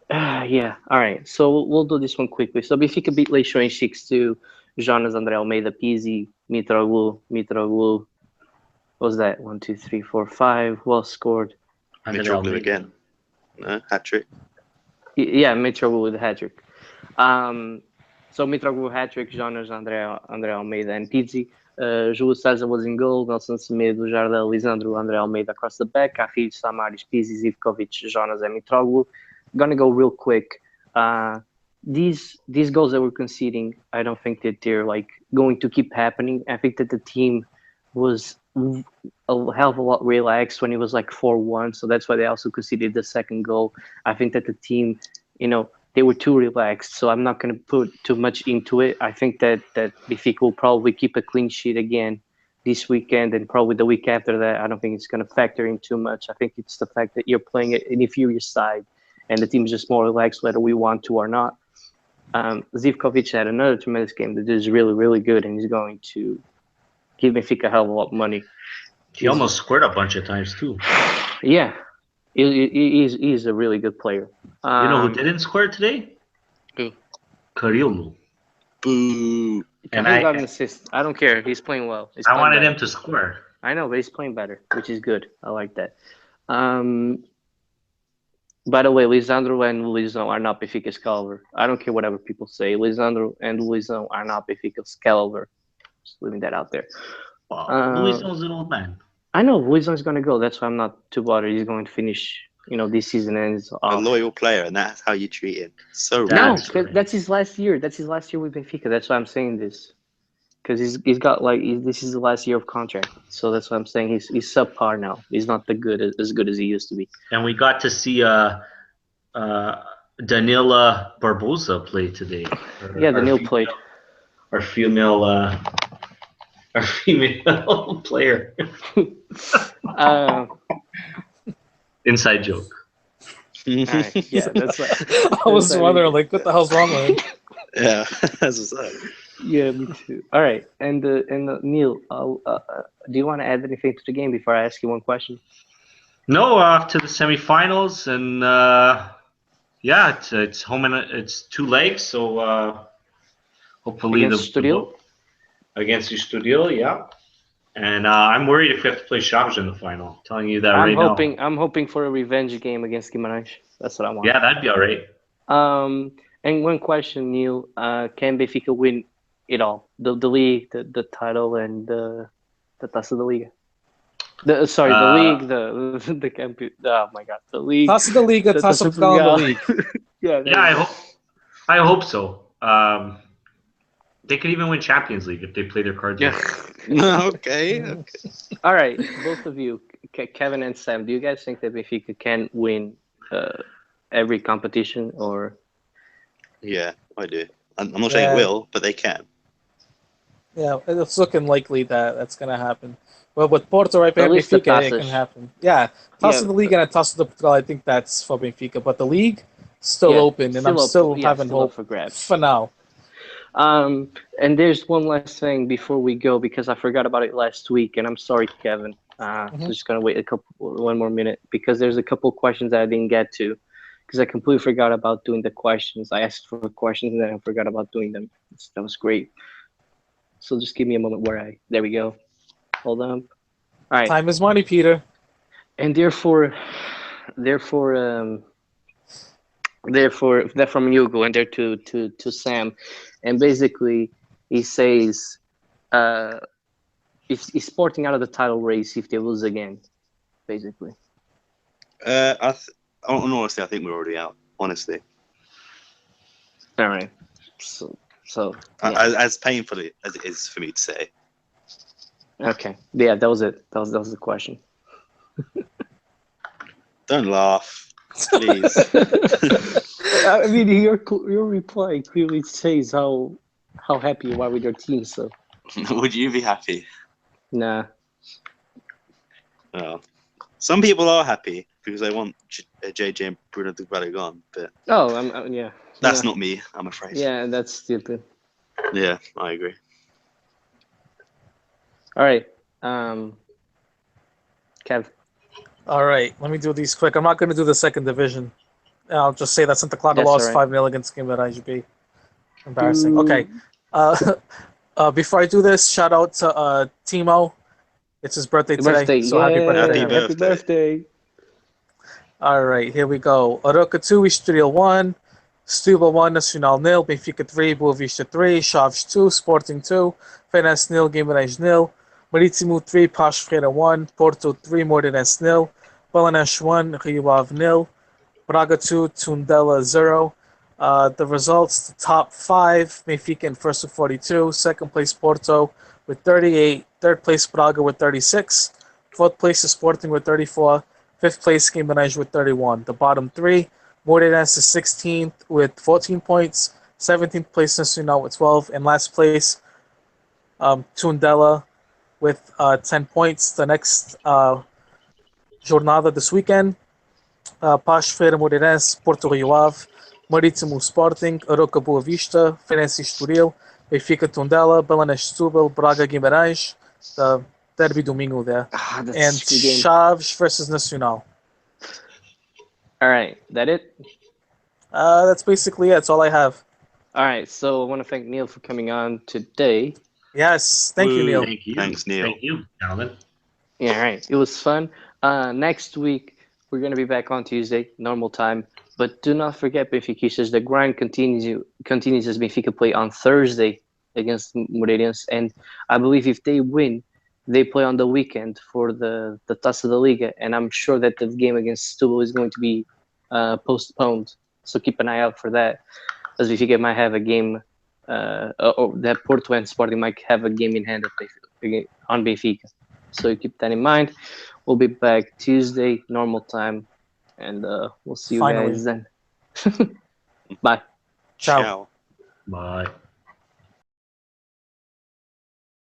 Yeah. All right. So we'll do this one quickly. So Benfica beat Leixões 6-2. Jonas, André Almeida, Pizzi, Mitroglou. What was that? 1, 2, 3, 4, 5. Well scored. Andre Mitroglou Almeida. again. No, hat trick. Yeah, Mitroglou with a hat trick. So Mitroglou hat trick, Jonas, André Almeida, and Pizzi. Júlio César was in goal. Nelson Semedo, Jardel, Lisandro, André Almeida across the back. Carrilho, Samaris, Pizzi, Zivkovic, Jonas, and Mitroglou. Gonna go real quick. These goals that we're conceding, I don't think that they're like going to keep happening. I think that the team was a hell of a lot relaxed when it was like 4-1, so that's why they also conceded the second goal. I think that the team, they were too relaxed, so I'm not going to put too much into it. I think that Benfica will probably keep a clean sheet again this weekend and probably the week after that. I don't think it's going to factor in too much. I think it's the fact that you're playing an inferior side and the team is just more relaxed whether we want to or not. Zivkovic had another tremendous game that is really, really good, and he's going to give Benfica a hell of a lot of money. He almost scored a bunch of times too. Yeah, he's a really good player. You know who didn't score today? Who? Karilu. Boo. And And he got an assist. I don't care. He's playing well. I wanted him to score. I know, but he's playing better, which is good. I like that. By the way, Lisandro and Luizão are not Benfica's caliber. I don't care whatever people say. Lisandro and Luizão are not Benfica's caliber. Just leaving that out there. Well, Luizão's an old man. I know Luizão's going to go. That's why I'm not too bothered. He's going to finish. This season ends off. A loyal player, and that's how you treat him. So No, rude. that's his last year. That's his last year with Benfica. That's why I'm saying this. Because he's got this is the last year of contract. So that's why I'm saying he's subpar now. He's not as good as he used to be. And we got to see Danila Barbosa play today. Yeah, Danil played. Our female player. Inside joke. Right. Yeah, that's right. I was wondering, like, what the hell's wrong with him? Yeah, that's what's up. Yeah, me too. All right, and Neil, do you want to add anything to the game before I ask you one question? No, off to the semifinals, and yeah, it's home and it's 2 legs, so hopefully Against Studio? Against the Studio, yeah. And I'm worried if we have to play Chaves in the final. I'm telling you that right now. I'm hoping for a revenge game against Guimarães. That's what I want. Yeah, that'd be all right. And one question, Neil, can Benfica win it all? The league, the title, and the Taça da Liga. The league, the champion. Oh my God, the league. Taça da Liga, Taça Portugal, the league. Yeah, I hope so. They could even win Champions League if they play their cards right. Okay. All right, both of you, Kevin and Sam, do you guys think that Benfica can win every competition, or? Yeah, I do. I'm not saying it will, but they can. Yeah, it's looking likely that that's going to happen. Well, with Porto right behind Benfica, it can happen. Yeah, Taça da Liga and Taça de Portugal, I think that's for Benfica. But the league, still open, and I'm still having hope for grabs. For now. And there's one last thing before we go, because I forgot about it last week, and I'm sorry, Kevin. Just gonna wait one more minute, because there's a couple questions that I didn't get to, because I completely forgot about doing the questions. I asked for questions and then I forgot about doing them. That was great. So just give me a moment there we go. Hold on. All right. Time is money, Peter. And therefore, they're from Hugo, and they're to Sam, and basically he says, is Sporting out of the title race if they lose again, basically. Honestly, I think we're already out. Honestly. All right. So yeah. As painfully as it is for me to say. Okay. Yeah, that was it. That was the question. Don't laugh, please. I mean, your reply clearly says how happy you are with your team. So. Would you be happy? Nah. Oh. Some people are happy because they want JJ and Bruno Dubala gone, but yeah. That's not me, I'm afraid. Yeah, that's stupid. Yeah, I agree. All right, Kev. All right, let me do these quick. I'm not going to do the second division. I'll just say that Santa Clara That's lost all right. 5-0 against Guimarães B. Embarrassing. Okay. Before I do this, shout out to Timo. It's his birthday today. Birthday. So happy birthday. Happy to him. birthday. Happy birthday. All right, here we go. Aroca 2, Estoril 1, Setúbal 1, Nacional 0, Benfica 3, Boa Vista 3, Chaves 2, Sporting 2, Feirense 0, Guimarães 0, Marítimo 3, Paços Ferreira 1, Porto 3, Moreirense 0, Belenenses 1, Rio Ave 0, Braga 2, Tondela 0. The results, the top 5, Benfica in first with 42, second place Porto with 38, third place Braga with 36, fourth place is Sporting with 34, fifth place Guimarães with 31. The bottom 3, Moreirense is 16th with 14 points, 17th place Nacional with 12, and last place Tondela with 10 points. The next jornada this weekend, Paços Ferreira Moreirense, Porto Rio Ave, Marítimo Sporting, Aroca Boa Vista, Feirense Estoril, Benfica Tondela, Belenenses Setúbal, Braga Guimarães, the derby domingo there, That's and a good game. Chaves versus Nacional. All right, that it? That's basically it. That's all I have. All right, so I want to thank Neil for coming on today. Yes, thank you, Woo. Neil. Thank you. Thanks, Neil. Thank you, gentlemen. Yeah, all right. It was fun. Next week, we're going to be back on Tuesday, normal time. But do not forget, Benfica, the grind continues as Benfica play on Thursday against Moreirense. And I believe if they win, they play on the weekend for the Taça da Liga. And I'm sure that the game against Setúbal is going to be postponed. So keep an eye out for that, as Benfica might have a game, or that Porto and Sporting might have a game in hand on Benfica. So keep that in mind. We'll be back Tuesday, normal time, and we'll see you Finally. guys then. Bye. Ciao. Ciao. Bye.